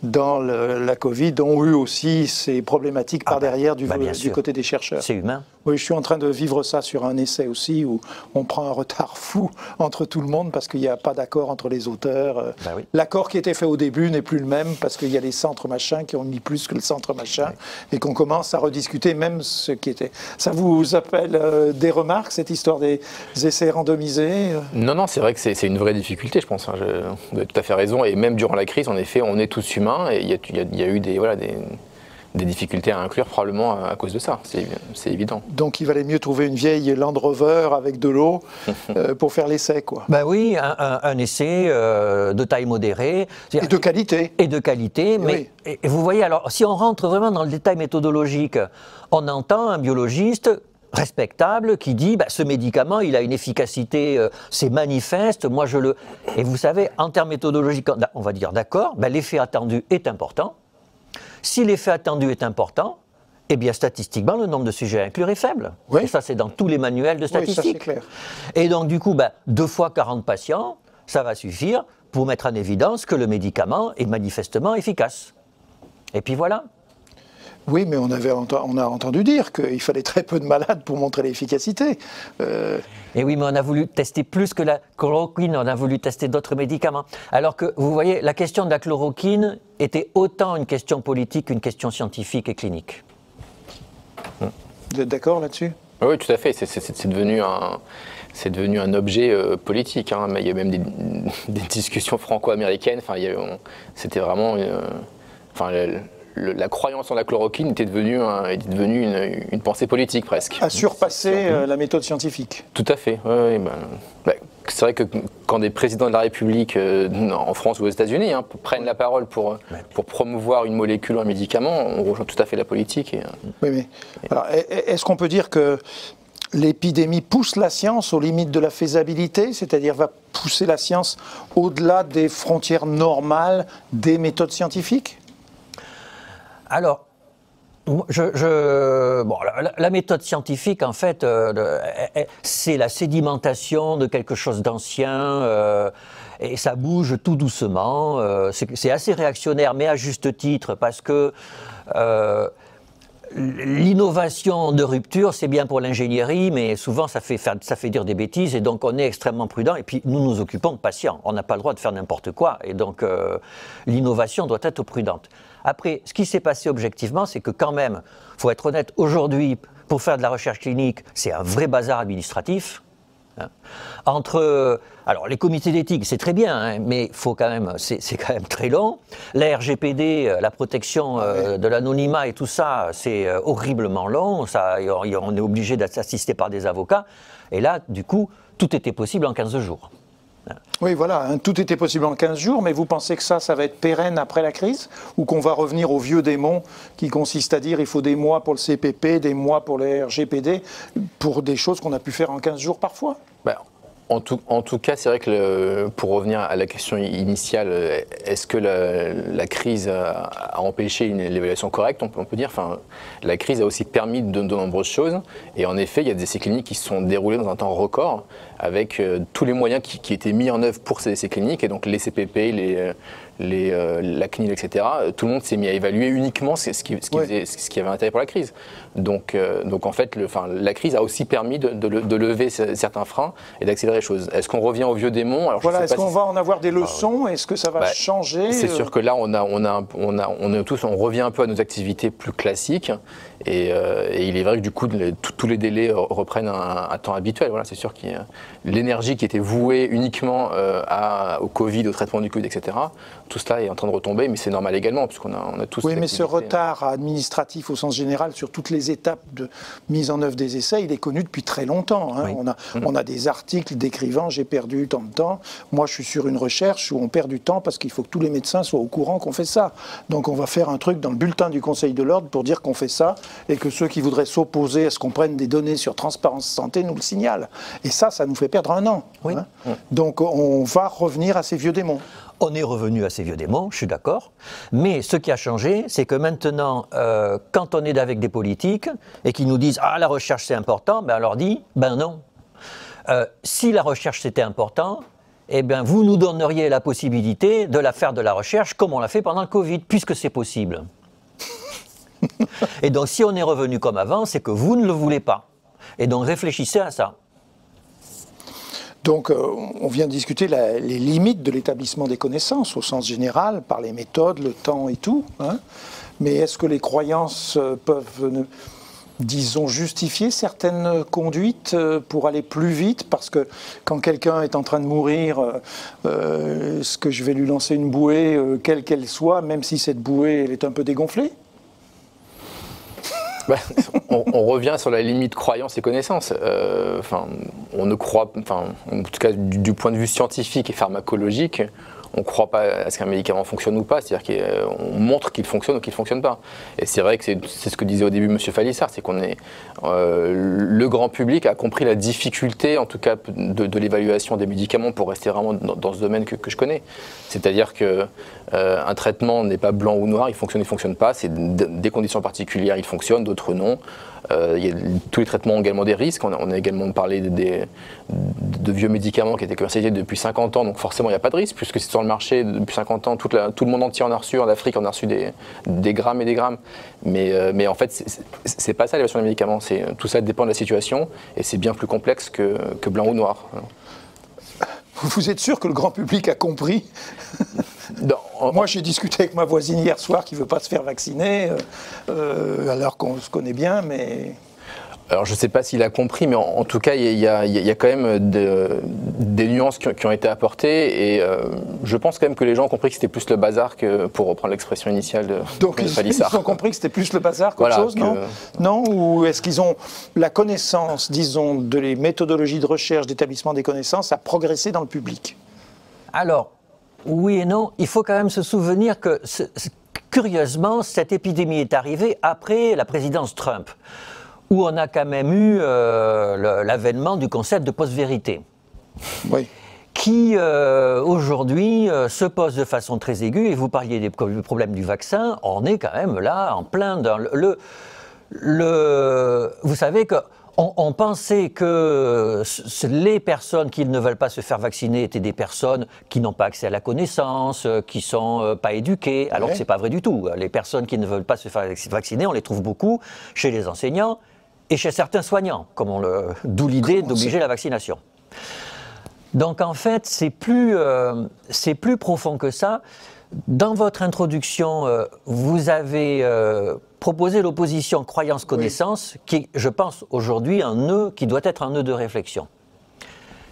dans la Covid ont eu aussi ces problématiques par derrière du côté des chercheurs? C'est humain. Oui, je suis en train de vivre ça sur un essai aussi où on prend un retard fou entre tout le monde parce qu'il n'y a pas d'accord entre les auteurs. L'accord qui était fait au début n'est plus le même parce qu'il y a les centres machin qui ont mis plus que le centre machin et qu'on commence à rediscuter même ce qui était. Ça vous appelle des remarques, cette histoire des essais randomisés? Non, c'est vrai que c'est une vraie difficulté, je pense. Hein. Vous avez tout à fait raison. Et même durant la crise, en effet, on est tous humains et il y a eu des difficultés à inclure probablement à cause de ça, c'est évident. Donc il valait mieux trouver une vieille Land Rover avec de l'eau pour faire l'essai, quoi. Oui, un essai de taille modérée. Et de qualité. Et de qualité, mais et vous voyez, alors si on rentre vraiment dans le détail méthodologique, on entend un biologiste respectable qui dit ce médicament il a une efficacité, c'est manifeste, moi je le... Et vous savez, en termes méthodologiques, on va dire d'accord, l'effet attendu est important. Si l'effet attendu est important, eh bien statistiquement, le nombre de sujets à inclure est faible. Et ça, c'est dans tous les manuels de statistiques. Oui, ça, c'est clair. Et donc, du coup, 2 fois 40 patients, ça va suffire pour mettre en évidence que le médicament est manifestement efficace. Et puis voilà. Oui, mais on a entendu dire qu'il fallait très peu de malades pour montrer l'efficacité. Et oui, mais on a voulu tester plus que la chloroquine, on a voulu tester d'autres médicaments. Alors que, vous voyez, la question de la chloroquine était autant une question politique qu'une question scientifique et clinique. Vous êtes d'accord là-dessus? Oui, tout à fait. C'est devenu un objet politique. Hein. Mais il y a même des discussions franco-américaines. Enfin, c'était vraiment... la croyance en la chloroquine était devenue une pensée politique presque. A surpassé la méthode scientifique. Tout à fait. Oui, c'est vrai que quand des présidents de la République en France ou aux États-Unis prennent la parole pour promouvoir une molécule ou un médicament, on rejoint tout à fait la politique. Oui, mais alors, est-ce qu'on peut dire que l'épidémie pousse la science aux limites de la faisabilité, c'est-à-dire va pousser la science au-delà des frontières normales des méthodes scientifiques? Alors, la méthode scientifique, en fait, c'est la sédimentation de quelque chose d'ancien, et ça bouge tout doucement. C'est assez réactionnaire, mais à juste titre, parce que l'innovation de rupture, c'est bien pour l'ingénierie, mais souvent ça fait dire des bêtises, et donc on est extrêmement prudent, et puis nous nous occupons de patients. On n'a pas le droit de faire n'importe quoi, et donc l'innovation doit être prudente. Après, ce qui s'est passé objectivement, c'est que quand même, il faut être honnête, aujourd'hui, pour faire de la recherche clinique, c'est un vrai bazar administratif. Alors les comités d'éthique, c'est très bien, mais c'est quand même très long. La RGPD, la protection de l'anonymat et tout ça, c'est horriblement long. On est obligé d'être assisté par des avocats. Et là, du coup, tout était possible en 15 jours. Oui, voilà, tout était possible en 15 jours, mais vous pensez que ça va être pérenne après la crise? Ou qu'on va revenir au vieux démon qui consiste à dire il faut des mois pour le CPP, des mois pour le RGPD, pour des choses qu'on a pu faire en 15 jours parfois? En tout cas, c'est vrai que pour revenir à la question initiale, est-ce que la crise a empêché l'évaluation correcte? On peut dire. Enfin, la crise a aussi permis de nombreuses choses. Et en effet, il y a des essais cliniques qui se sont déroulés dans un temps record, avec tous les moyens qui étaient mis en œuvre pour ces essais cliniques. Et donc les CPP, la CNIL, etc., tout le monde s'est mis à évaluer uniquement ce qui avait intérêt pour la crise. Donc en fait, la crise a aussi permis de lever certains freins et d'accélérer les choses. Est-ce qu'on revient au vieux démon? Alors, voilà, est-ce qu'on va en avoir des leçons? Est-ce que ça va changer? C'est sûr que là, on revient un peu à nos activités plus classiques. Et il est vrai que du coup, tous les délais reprennent un temps habituel. Voilà, c'est sûr que l'énergie qui était vouée uniquement au Covid, au traitement du Covid, etc., tout cela est en train de retomber, mais c'est normal également, puisqu'on a tous... Oui, mais ce retard administratif au sens général sur toutes les étapes de mise en œuvre des essais, il est connu depuis très longtemps. Hein. Oui. On a des articles décrivant « j'ai perdu tant de temps ». Moi, je suis sur une recherche où on perd du temps parce qu'il faut que tous les médecins soient au courant qu'on fait ça. Donc on va faire un truc dans le bulletin du Conseil de l'Ordre pour dire qu'on fait ça et que ceux qui voudraient s'opposer à ce qu'on prenne des données sur Transparence Santé nous le signalent. Et ça nous fait perdre un an. Oui. Hein. Donc on va revenir à ces vieux démons. On est revenu à ces vieux démons, je suis d'accord. Mais ce qui a changé, c'est que maintenant, quand on est avec des politiques et qu'ils nous disent « Ah, la recherche c'est important », ben on leur dit « Ben non. Si la recherche c'était important, eh bien vous nous donneriez la possibilité de la faire de la recherche comme on l'a fait pendant le Covid, puisque c'est possible. » Et donc si on est revenu comme avant, c'est que vous ne le voulez pas. Et donc réfléchissez à ça. Donc, on vient de discuter les limites de l'établissement des connaissances, au sens général, par les méthodes, le temps et tout. Hein. Mais est-ce que les croyances peuvent, disons, justifier certaines conduites pour aller plus vite? Parce que quand quelqu'un est en train de mourir, est-ce que je vais lui lancer une bouée, quelle qu'elle soit, même si cette bouée elle est un peu dégonflée? On revient sur la limite croyance et connaissance. On ne croit, en tout cas du point de vue scientifique et pharmacologique, on ne croit pas à ce qu'un médicament fonctionne ou pas, c'est-à-dire qu'on montre qu'il fonctionne ou qu'il ne fonctionne pas. Et c'est vrai que c'est ce que disait au début M. Falissard, c'est qu'on est... le grand public a compris la difficulté, en tout cas, de l'évaluation des médicaments pour rester vraiment dans ce domaine que je connais. C'est-à-dire qu'un traitement n'est pas blanc ou noir, il fonctionne, il ne fonctionne pas, c'est des conditions particulières, il fonctionne, d'autres non. Tous les traitements ont également des risques. On a également parlé de vieux médicaments qui étaient commercialisés depuis 50 ans, donc forcément il n'y a pas de risque, puisque c'est sur le marché depuis 50 ans, tout le monde entier en a reçu, en Afrique on a reçu des grammes et des grammes. Mais en fait, c'est pas ça l'évaluation des médicaments, tout ça dépend de la situation, et c'est bien plus complexe que blanc ou noir. Vous êtes sûr que le grand public a compris? Moi, j'ai discuté avec ma voisine hier soir qui ne veut pas se faire vacciner, alors qu'on se connaît bien, mais... Alors, je ne sais pas s'il a compris, mais en tout cas, il y a quand même des nuances qui ont été apportées, et je pense quand même que les gens ont compris que c'était plus le bazar que, pour reprendre l'expression initiale de Falissard. Ils ont compris que c'était plus le bazar qu'autre chose, non? Non? Ou est-ce qu'ils ont la connaissance, disons, de les méthodologies de recherche, d'établissement des connaissances, a progressé dans le public? Alors, oui et non. Il faut quand même se souvenir que, curieusement, cette épidémie est arrivée après la présidence Trump, où on a quand même eu l'avènement du concept de post-vérité, oui, qui aujourd'hui se pose de façon très aiguë. Et vous parliez des problèmes du vaccin, on est quand même là en plein dans vous savez que on pensait que les personnes qui ne veulent pas se faire vacciner étaient des personnes qui n'ont pas accès à la connaissance, qui ne sont pas éduquées, alors que ce n'est pas vrai du tout. Les personnes qui ne veulent pas se faire vacciner, on les trouve beaucoup chez les enseignants et chez certains soignants, d'où l'idée d'obliger la vaccination. Donc en fait, c'est plus profond que ça. Dans votre introduction, vous avez proposé l'opposition croyance-connaissance, qui est, je pense, aujourd'hui un nœud qui doit être un nœud de réflexion.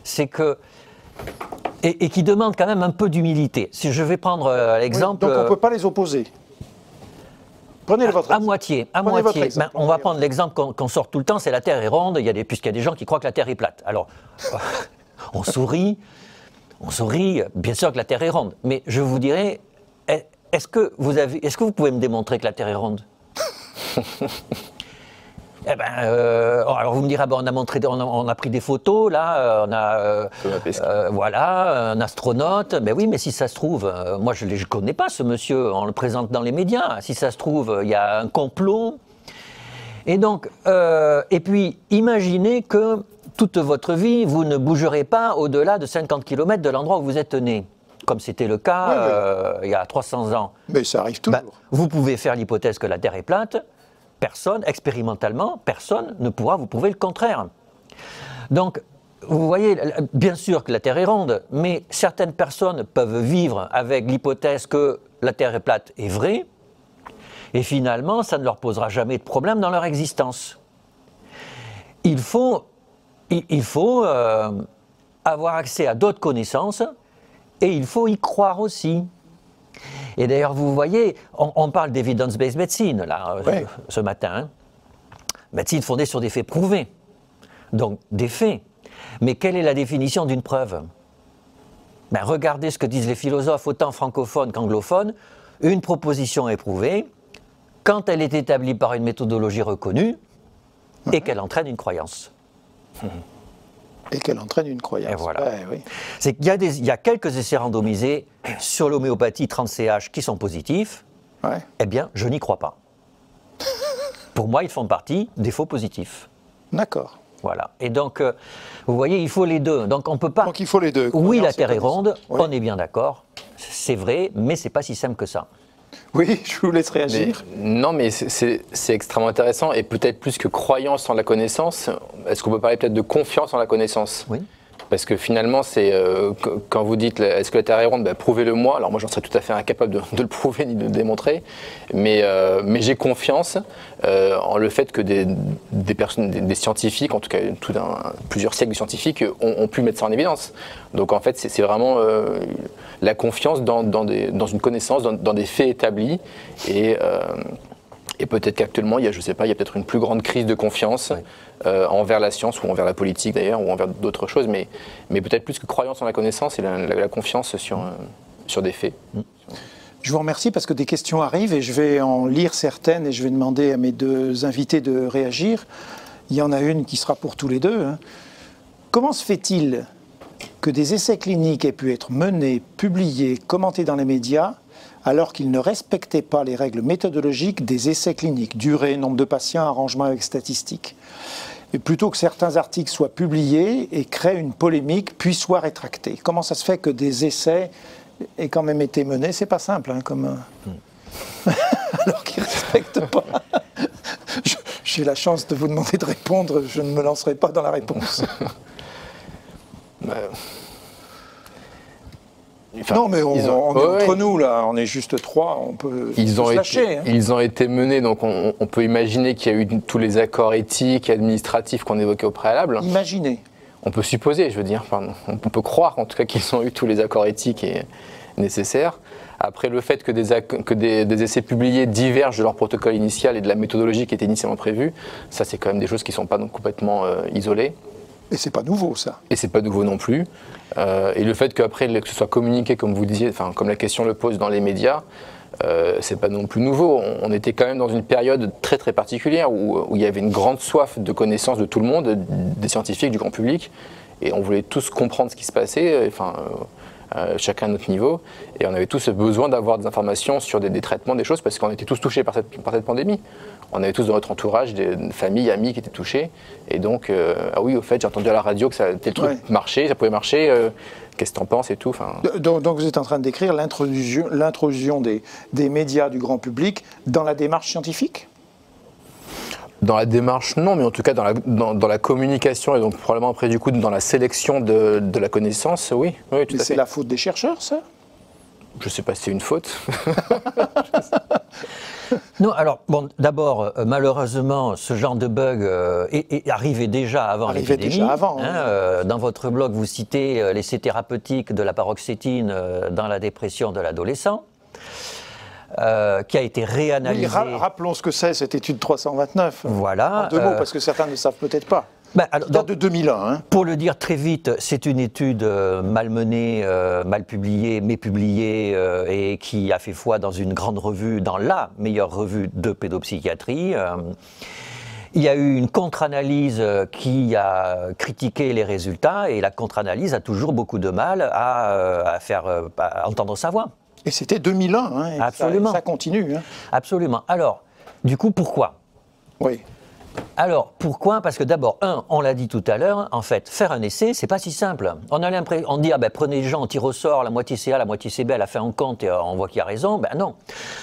C'est que... Et qui demande quand même un peu d'humilité. Si je vais prendre l'exemple... Oui, donc on ne peut pas les opposer. Prenez votre exemple. À moitié. On va prendre l'exemple qu'on sort tout le temps, c'est la Terre est ronde, puisqu'il y a des gens qui croient que la Terre est plate. Alors, on sourit, bien sûr que la Terre est ronde, mais je vous dirais, est-ce que vous pouvez me démontrer que la Terre est ronde? Alors vous me direz, on a pris des photos, là, on a voilà, un astronaute. Ben oui, mais si ça se trouve, moi je ne connais pas ce monsieur, on le présente dans les médias. Si ça se trouve, il y a un complot. Et donc, et puis, imaginez que toute votre vie, vous ne bougerez pas au-delà de 50 km de l'endroit où vous êtes né. comme c'était le cas il y a 300 ans. Mais ça arrive toujours. Vous pouvez faire l'hypothèse que la Terre est plate, personne, expérimentalement, personne ne pourra vous prouver le contraire. Donc, vous voyez, bien sûr que la Terre est ronde, mais certaines personnes peuvent vivre avec l'hypothèse que la Terre est plate est vraie, et finalement, ça ne leur posera jamais de problème dans leur existence. Il faut avoir accès à d'autres connaissances, et il faut y croire aussi. Et d'ailleurs, vous voyez, on parle d'evidence-based medicine, là, ce matin. Hein. Médecine fondée sur des faits prouvés. Donc, des faits. Mais quelle est la définition d'une preuve? Regardez ce que disent les philosophes, autant francophones qu'anglophones. Une proposition est prouvée quand elle est établie par une méthodologie reconnue et qu'elle entraîne une croyance. Et qu'elle entraîne une croyance. Et voilà. Oui. C'est qu'il y a quelques essais randomisés sur l'homéopathie 30CH qui sont positifs. Eh bien, je n'y crois pas. Pour moi, ils font partie des faux positifs. D'accord. Voilà. Et donc, vous voyez, il faut les deux. Donc, on peut pas. Donc, il faut les deux. Oui, la Terre est ronde, on est bien d'accord. C'est vrai, mais c'est pas si simple que ça. Oui, je vous laisse réagir. Non, mais c'est extrêmement intéressant, et peut-être plus que croyance en la connaissance, est-ce qu'on peut parler peut-être de confiance en la connaissance? Oui. Parce que finalement, c'est quand vous dites est-ce que la Terre est ronde, prouvez-le moi. Alors moi, j'en serais tout à fait incapable de le prouver ni de le démontrer, mais j'ai confiance en le fait que des personnes, des scientifiques, en tout cas plusieurs siècles de scientifiques, ont pu mettre ça en évidence. Donc en fait, c'est vraiment la confiance dans une connaissance, dans des faits établis, et peut-être qu'actuellement, il y a peut-être une plus grande crise de confiance envers la science, ou envers la politique d'ailleurs, ou envers d'autres choses, mais peut-être plus que croyance en la connaissance, et la confiance sur des faits. Je vous remercie parce que des questions arrivent, et je vais en lire certaines, et je vais demander à mes deux invités de réagir. Il y en a une qui sera pour tous les deux. Hein. Comment se fait-il que des essais cliniques aient pu être menés, publiés, commentés dans les médias, alors qu'ils ne respectaient pas les règles méthodologiques des essais cliniques, durée, nombre de patients, arrangement avec statistiques, et plutôt que certains articles soient publiés et créent une polémique, puis soient rétractés? Comment ça se fait que des essais aient quand même été menés? C'est pas simple, hein, comme... alors qu'ils ne respectent pas. J'ai la chance de vous demander de répondre, je ne me lancerai pas dans la réponse. Enfin, non, mais on est entre nous, là, on est juste trois, on peut se lâcher. Ils ont été menés, donc on peut imaginer qu'il y a eu tous les accords éthiques et administratifs qu'on évoquait au préalable. Imaginez. On peut supposer, je veux dire, pardon. On peut croire en tout cas qu'ils ont eu tous les accords éthiques nécessaires. Après, le fait que des essais publiés divergent de leur protocole initial et de la méthodologie qui était initialement prévue, ça c'est quand même des choses qui ne sont pas donc complètement isolées. Et c'est pas nouveau, ça. Et c'est pas nouveau non plus. Et le fait qu'après, que ce soit communiqué, comme vous disiez, enfin, comme la question le pose dans les médias, c'est pas non plus nouveau. On était quand même dans une période très très particulière où il y avait une grande soif de connaissance de tout le monde, des scientifiques, du grand public, et on voulait tous comprendre ce qui se passait, chacun à notre niveau, et on avait tous besoin d'avoir des informations sur des traitements, des choses, parce qu'on était tous touchés par cette pandémie. On avait tous dans notre entourage des familles, amis qui étaient touchés, et donc, ah oui, au fait, j'ai entendu à la radio que tel truc marchait, ça pouvait marcher, qu'est-ce que t'en penses et tout. Donc vous êtes en train de décrire l'intrusion des médias du grand public dans la démarche scientifique? Dans la démarche, non, mais en tout cas dans la communication, et donc probablement après du coup dans la sélection de la connaissance, oui. Tout à fait. C'est la faute des chercheurs, ça? Je ne sais pas si c'est une faute. Non, alors, bon, d'abord, malheureusement, ce genre de bug arrivait déjà avant l'épidémie. Dans votre blog, vous citez l'essai thérapeutique de la paroxétine dans la dépression de l'adolescent, qui a été réanalysé. Oui, rappelons ce que c'est, cette étude 329. Voilà. En deux mots, parce que certains ne savent peut-être pas. Alors, date de 2001. Hein. Pour le dire très vite, c'est une étude mal menée, mal publiée, mais publiée, et qui a fait foi dans une grande revue, dans la meilleure revue de pédopsychiatrie. Il y a eu une contre-analyse qui a critiqué les résultats, et la contre-analyse a toujours beaucoup de mal à faire entendre sa voix. Et c'était 2001, hein, et absolument. Ça continue. Hein. Absolument. Alors, du coup, pourquoi? Oui. Alors, pourquoi? Parce que d'abord, on l'a dit tout à l'heure, en fait, faire un essai, c'est pas si simple. On a l'impression, on dit, prenez les gens, on tire au sort, la moitié c'est A, la moitié c'est B, à la fin on compte et on voit qui a raison. Ben non.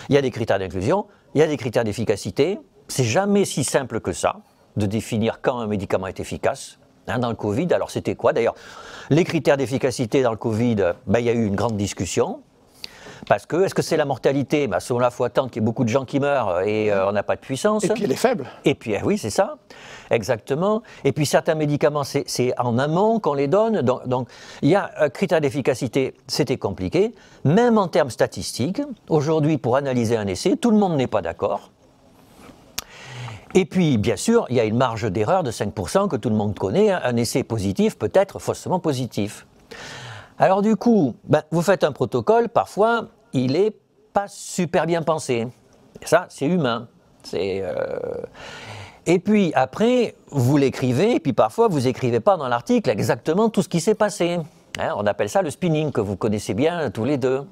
Il y a des critères d'inclusion, il y a des critères d'efficacité. C'est jamais si simple que ça, de définir quand un médicament est efficace. Dans le Covid, alors c'était quoi? D'ailleurs, les critères d'efficacité dans le Covid, il y a eu une grande discussion. Parce que, est-ce que c'est la mortalité? Selon la foi tente qu'il y ait beaucoup de gens qui meurent et on n'a pas de puissance. Et puis elle est faible. Et puis, oui, c'est ça, exactement. Et puis certains médicaments, c'est en amont qu'on les donne. Donc, il y a un critère d'efficacité, c'était compliqué. Même en termes statistiques, aujourd'hui, pour analyser un essai, tout le monde n'est pas d'accord. Et puis, bien sûr, il y a une marge d'erreur de 5% que tout le monde connaît. Un essai positif peut être faussement positif. Alors du coup, vous faites un protocole, parfois, il n'est pas super bien pensé. Et ça, c'est humain. Et puis après, vous l'écrivez, et puis parfois, vous n'écrivez pas dans l'article exactement tout ce qui s'est passé. On appelle ça le spinning, que vous connaissez bien tous les deux.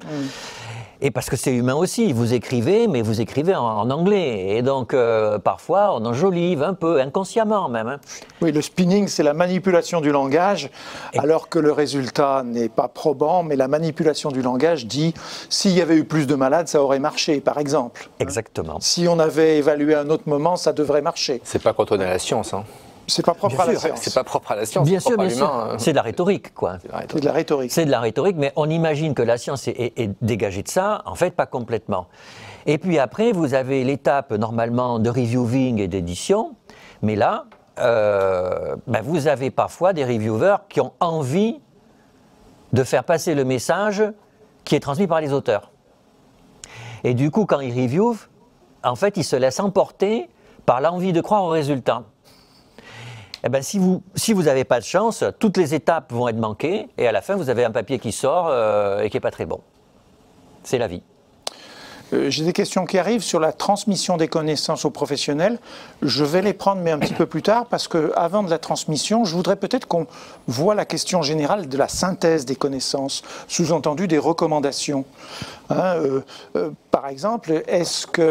Et parce que c'est humain aussi, vous écrivez, mais vous écrivez en anglais. Et donc, parfois, on enjolive un peu, inconsciemment même. Oui, le spinning, c'est la manipulation du langage, alors que le résultat n'est pas probant, mais la manipulation du langage dit, s'il y avait eu plus de malades, ça aurait marché, par exemple. Exactement. Si on avait évalué à un autre moment, ça devrait marcher. C'est pas contrôlé à la science, hein. C'est pas propre à la science. C'est pas propre à la science. Bien sûr, bien sûr. Hein. C'est de la rhétorique, quoi. C'est de la rhétorique. C'est de la rhétorique, mais on imagine que la science est dégagée de ça. En fait, pas complètement. Et puis après, vous avez l'étape, normalement, de reviewing et d'édition. Mais là, vous avez parfois des reviewers qui ont envie de faire passer le message qui est transmis par les auteurs. Et du coup, quand ils reviewent, en fait, ils se laissent emporter par l'envie de croire au résultat. Si vous n'avez pas de chance, toutes les étapes vont être manquées et à la fin, vous avez un papier qui sort et qui n'est pas très bon. C'est la vie. J'ai des questions qui arrivent sur la transmission des connaissances aux professionnels. Je vais les prendre, mais un petit peu plus tard, parce qu'avant de la transmission, je voudrais peut-être qu'on voit la question générale de la synthèse des connaissances, sous-entendu des recommandations. Par exemple,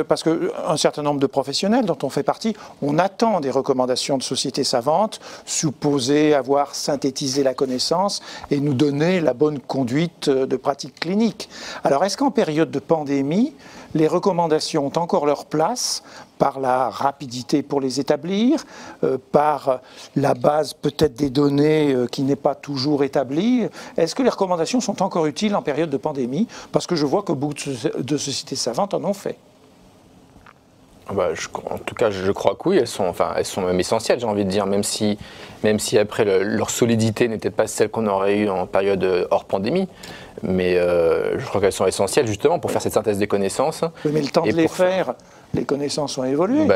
parce qu'un certain nombre de professionnels dont on fait partie, on attend des recommandations de sociétés savantes, supposées avoir synthétisé la connaissance et nous donner la bonne conduite de pratique clinique. Alors, est-ce qu'en période de pandémie, les recommandations ont encore leur place par la rapidité pour les établir, par la base peut-être des données qui n'est pas toujours établie? Est-ce que les recommandations sont encore utiles en période de pandémie? Parce que je vois que beaucoup de sociétés savantes en ont fait. En tout cas, je crois que oui, elles sont même essentielles, j'ai envie de dire, même si après leur solidité n'est peut-être pas celle qu'on aurait eue en période hors pandémie. Mais je crois qu'elles sont essentielles justement pour faire cette synthèse des connaissances. Oui, mais le temps de les faire, les connaissances ont évolué.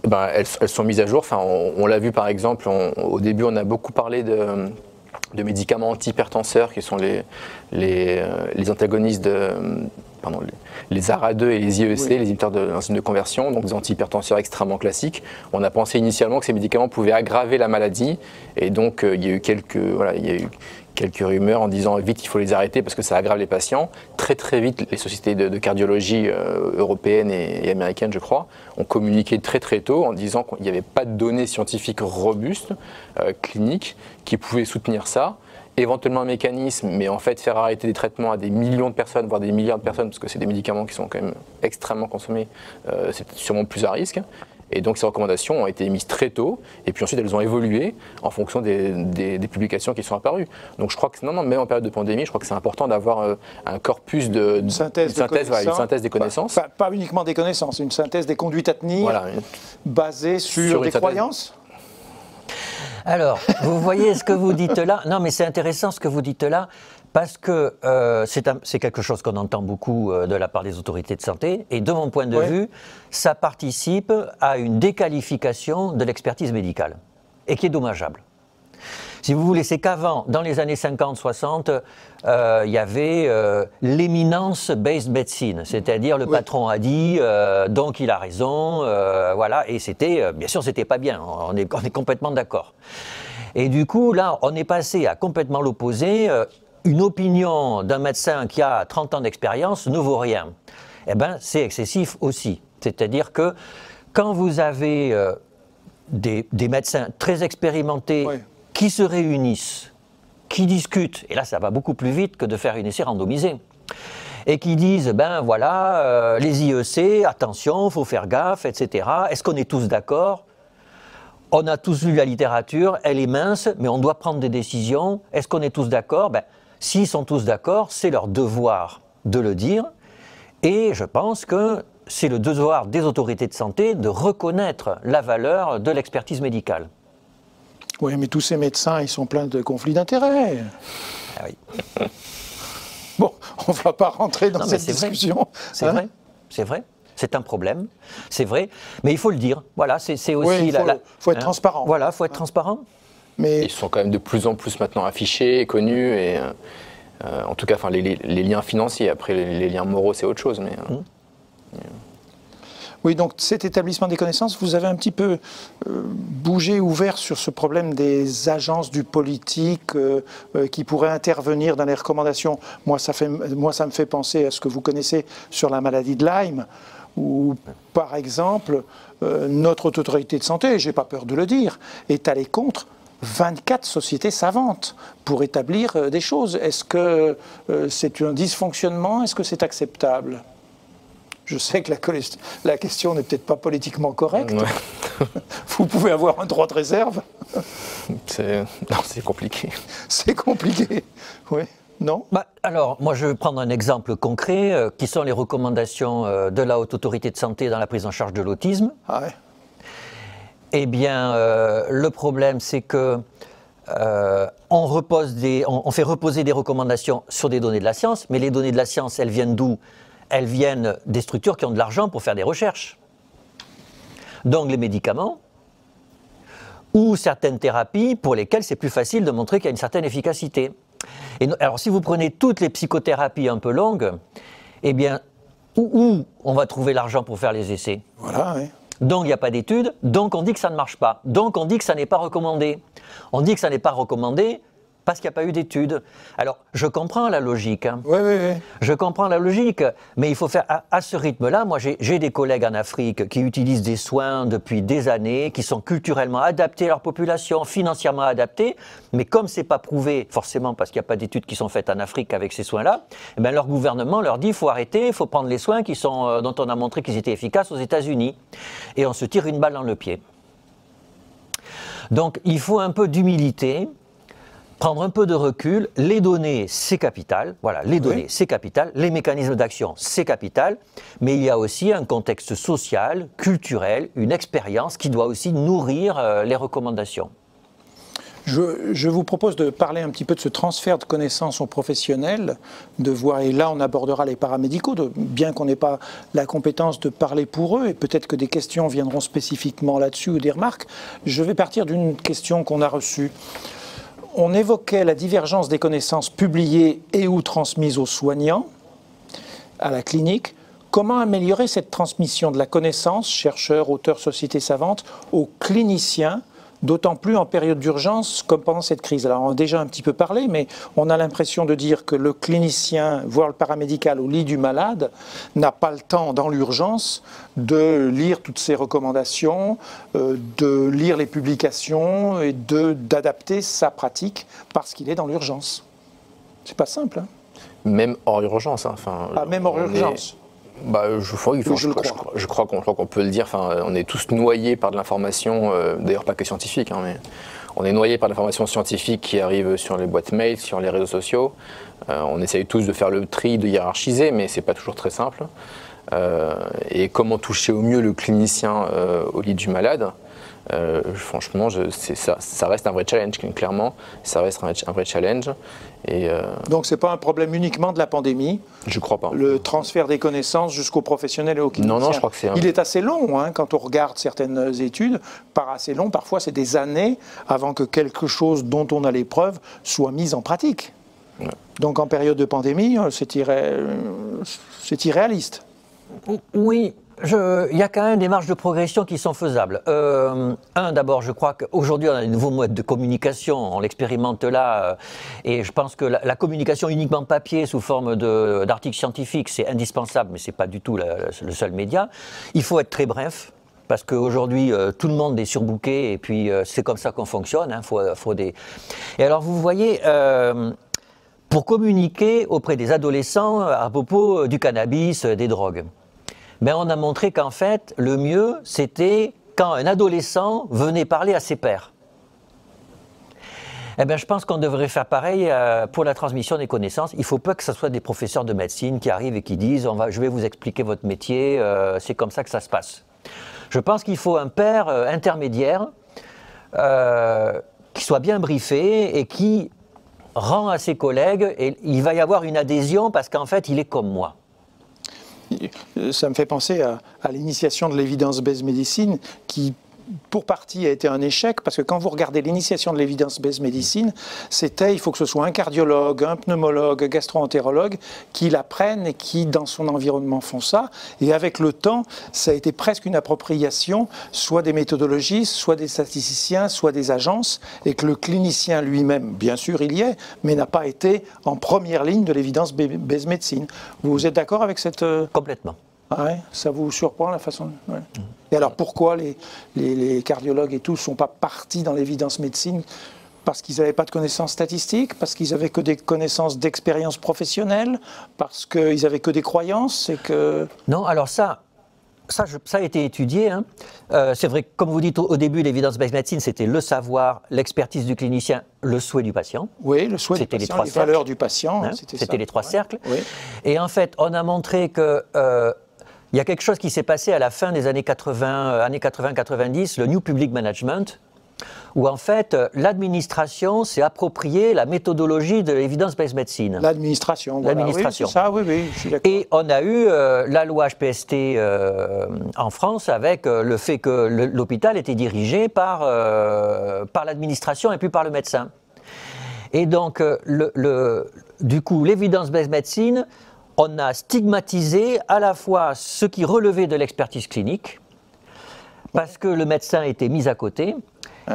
Elles sont mises à jour. Enfin, on l'a vu par exemple, au début on a beaucoup parlé de médicaments antihypertenseurs qui sont les antagonistes les ARA2 et les IEC, les inhibiteurs de l'enzyme de conversion, donc des antihypertenseurs extrêmement classiques. On a pensé initialement que ces médicaments pouvaient aggraver la maladie, et donc il y a eu quelques rumeurs en disant vite il faut les arrêter parce que ça aggrave les patients. Très vite, les sociétés de cardiologie européennes et américaines, je crois, ont communiqué très tôt en disant qu'il n'y avait pas de données scientifiques robustes, cliniques, qui pouvaient soutenir ça. Éventuellement un mécanisme, mais en fait faire arrêter des traitements à des millions de personnes, voire des milliards de personnes, parce que c'est des médicaments qui sont quand même extrêmement consommés, c'est sûrement plus à risque. Et donc ces recommandations ont été émises très tôt, et puis ensuite elles ont évolué en fonction des publications qui sont apparues. Donc je crois que, même en période de pandémie, je crois que c'est important d'avoir un corpus une synthèse des connaissances. Pas uniquement des connaissances, une synthèse des conduites à tenir, basée sur des croyances. Alors, vous voyez ce que vous dites là? Non, mais c'est intéressant ce que vous dites là, parce que c'est quelque chose qu'on entend beaucoup de la part des autorités de santé, et de mon point de vue, ça participe à une déqualification de l'expertise médicale, et qui est dommageable. Si vous voulez, c'est qu'avant, dans les années 50-60, il y avait l'éminence based medicine, c'est-à-dire le patron a dit, donc il a raison, voilà, et c'était, bien sûr, c'était pas bien, on est complètement d'accord. Et du coup, là, on est passé à complètement l'opposé, une opinion d'un médecin qui a 30 ans d'expérience ne vaut rien. Eh bien, c'est excessif aussi, c'est-à-dire que quand vous avez des médecins très expérimentés qui se réunissent, qui discutent, et là ça va beaucoup plus vite que de faire une essai randomisée, et qui disent, ben voilà, les IEC, attention, il faut faire gaffe, etc. Est-ce qu'on est tous d'accord? On a tous lu la littérature, elle est mince, mais on doit prendre des décisions. Est-ce qu'on est tous d'accord? Ben, s'ils sont tous d'accord, c'est leur devoir de le dire, et je pense que c'est le devoir des autorités de santé de reconnaître la valeur de l'expertise médicale. Oui, mais tous ces médecins, ils sont pleins de conflits d'intérêts. Ah oui. Bon, on ne va pas rentrer dans cette discussion. C'est vrai, c'est vrai. C'est un problème, c'est vrai, mais il faut le dire. Voilà, c'est aussi il faut être transparent. Voilà, il faut être transparent. Mais ils sont quand même de plus en plus maintenant affichés et connus, et en tout cas, enfin, les liens financiers. Après, les liens moraux, c'est autre chose. Mais, Oui, donc cet établissement des connaissances, vous avez un petit peu bougé, ouvert sur ce problème des agences du politique qui pourraient intervenir dans les recommandations. Moi, ça me fait penser à ce que vous connaissez sur la maladie de Lyme, où, par exemple, notre Haute Autorité de Santé, je n'ai pas peur de le dire, est allée contre 24 sociétés savantes pour établir des choses. Est-ce que c'est un dysfonctionnement? Est-ce que c'est acceptable? Je sais que la question n'est peut-être pas politiquement correcte. Ouais. Vous pouvez avoir un droit de réserve. C'est compliqué. C'est compliqué, oui. Non? Alors, moi, je vais prendre un exemple concret, qui sont les recommandations de la Haute Autorité de Santé dans la prise en charge de l'autisme. Ah ouais. Eh bien, le problème, c'est que on fait reposer des recommandations sur des données de la science, mais les données de la science, elles viennent d'où? Elles viennent des structures qui ont de l'argent pour faire des recherches. Donc les médicaments ou certaines thérapies pour lesquelles c'est plus facile de montrer qu'il y a une certaine efficacité. Et alors si vous prenez toutes les psychothérapies un peu longues, eh bien, où on va trouver l'argent pour faire les essais? Voilà, oui. Donc il n'y a pas d'études, donc on dit que ça ne marche pas. Donc on dit que ça n'est pas recommandé. On dit que ça n'est pas recommandé parce qu'il n'y a pas eu d'études. Alors, je comprends la logique. Hein. Oui. Je comprends la logique, mais il faut faire à ce rythme-là. Moi, j'ai des collègues en Afrique qui utilisent des soins depuis des années, qui sont culturellement adaptés à leur population, financièrement adaptés, mais comme c'est pas prouvé, forcément parce qu'il n'y a pas d'études qui sont faites en Afrique avec ces soins-là, eh bien, leur gouvernement leur dit il faut arrêter, il faut prendre les soins dont on a montré qu'ils étaient efficaces aux États-Unis. Et on se tire une balle dans le pied. Donc, il faut un peu d'humilité. Prendre un peu de recul, les données, c'est capital. Voilà, les données, c'est capital. Les mécanismes d'action, c'est capital. Mais il y a aussi un contexte social, culturel, une expérience qui doit aussi nourrir les recommandations. Je vous propose de parler un petit peu de ce transfert de connaissances aux professionnels, de voir, et là on abordera les paramédicaux, bien qu'on n'ait pas la compétence de parler pour eux, et peut-être que des questions viendront spécifiquement là-dessus ou des remarques. Je vais partir d'une question qu'on a reçue. On évoquait la divergence des connaissances publiées et ou transmises aux soignants à la clinique. Comment améliorer cette transmission de la connaissance, chercheurs, auteurs, sociétés savantes, aux cliniciens, d'autant plus en période d'urgence comme pendant cette crise? Alors on a déjà un petit peu parlé, mais on a l'impression de dire que le clinicien, voire le paramédical au lit du malade, n'a pas le temps dans l'urgence de lire toutes ces recommandations, de lire les publications et d'adapter sa pratique parce qu'il est dans l'urgence. C'est pas simple. Hein? Même hors urgence. Hein. Enfin, même hors urgence. Je crois qu'on peut le dire. Enfin, on est tous noyés par de l'information, d'ailleurs pas que scientifique, hein, mais on est noyés par l'information scientifique qui arrive sur les boîtes mail, sur les réseaux sociaux. On essaye tous de faire le tri, de hiérarchiser, mais c'est pas toujours très simple. Et comment toucher au mieux le clinicien au lit du malade? Franchement, ça reste un vrai challenge, clairement. Ça reste un vrai challenge. Donc, ce n'est pas un problème uniquement de la pandémie? Je ne crois pas. Le transfert des connaissances jusqu'aux professionnels et aux cliniciens? Non, je crois que c'est... Il est assez long, hein, quand on regarde certaines études. Par assez long, parfois, c'est des années avant que quelque chose dont on a les preuves soit mis en pratique. Ouais. Donc, en période de pandémie, c'est irréaliste. Oui. Il y a quand même des marges de progression qui sont faisables. D'abord, je crois qu'aujourd'hui, on a des nouveaux modes de communication, on l'expérimente là, et je pense que la communication uniquement papier sous forme d'articles scientifiques, c'est indispensable, mais ce n'est pas du tout le seul média. Il faut être très bref. parce qu'aujourd'hui, tout le monde est surbooké, et puis c'est comme ça qu'on fonctionne. Hein, Et alors, vous voyez, pour communiquer auprès des adolescents à propos du cannabis, des drogues, ben, on a montré qu'en fait, le mieux, c'était quand un adolescent venait parler à ses pairs. Eh bien, je pense qu'on devrait faire pareil pour la transmission des connaissances. Il ne faut pas que ce soit des professeurs de médecine qui arrivent et qui disent je vais vous expliquer votre métier, c'est comme ça que ça se passe. Je pense qu'il faut un père intermédiaire qui soit bien briefé et qui rend à ses collègues, et il va y avoir une adhésion parce qu'en fait, il est comme moi. Ça me fait penser à l'initiation de l'evidence-based medicine qui, pour partie, a été un échec, parce que quand vous regardez l'initiation de l'evidence-based medicine, il faut que ce soit un cardiologue, un pneumologue, un gastro-entérologue qui l'apprennent et qui, dans son environnement, font ça. Et avec le temps, ça a été presque une appropriation, soit des méthodologistes, soit des statisticiens, soit des agences, et que le clinicien lui-même, bien sûr, il y est, mais n'a pas été en première ligne de l'evidence-based medicine. Vous êtes d'accord avec cette... Complètement. Ah ouais, ça vous surprend la façon... Ouais. Et alors pourquoi les cardiologues et tout ne sont pas partis dans l'évidence médecine? Parce qu'ils n'avaient pas de connaissances statistiques, parce qu'ils n'avaient que des connaissances d'expérience professionnelle, parce qu'ils n'avaient que des croyances et que... Non, alors ça a été étudié. Hein. C'est vrai que, comme vous dites au début, l'évidence-based medicine, c'était le savoir, l'expertise du clinicien, le souhait du patient. Oui, le souhait du patient, les valeurs du patient. Hein, c'était les trois cercles. Oui. Et en fait, on a montré que... il y a quelque chose qui s'est passé à la fin des années 80-90, le New Public Management, où en fait l'administration s'est appropriée la méthodologie de l'évidence-based medicine. L'administration, voilà. L'administration. Oui, c'est ça, oui, je suis d'accord. Et on a eu la loi HPST en France avec le fait que l'hôpital était dirigé par l'administration et puis par le médecin. Et donc, du coup, l'évidence-based medicine, on a stigmatisé à la fois ce qui relevait de l'expertise clinique, parce que le médecin était mis à côté,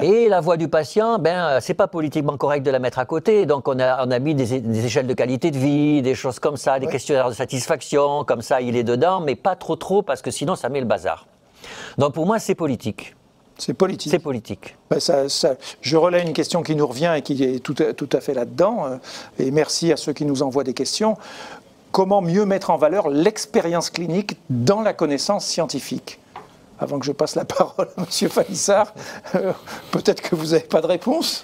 et la voix du patient, c'est pas politiquement correct de la mettre à côté, donc on a mis des échelles de qualité de vie, des choses comme ça, des questionnaires de satisfaction, comme ça il est dedans, mais pas trop, parce que sinon ça met le bazar. Donc pour moi c'est politique. C'est politique. C'est politique. Je relais une question qui nous revient et qui est tout à fait là-dedans, et merci à ceux qui nous envoient des questions. Comment mieux mettre en valeur l'expérience clinique dans la connaissance scientifique? Avant que je passe la parole à M. Falissard, peut-être que vous n'avez pas de réponse.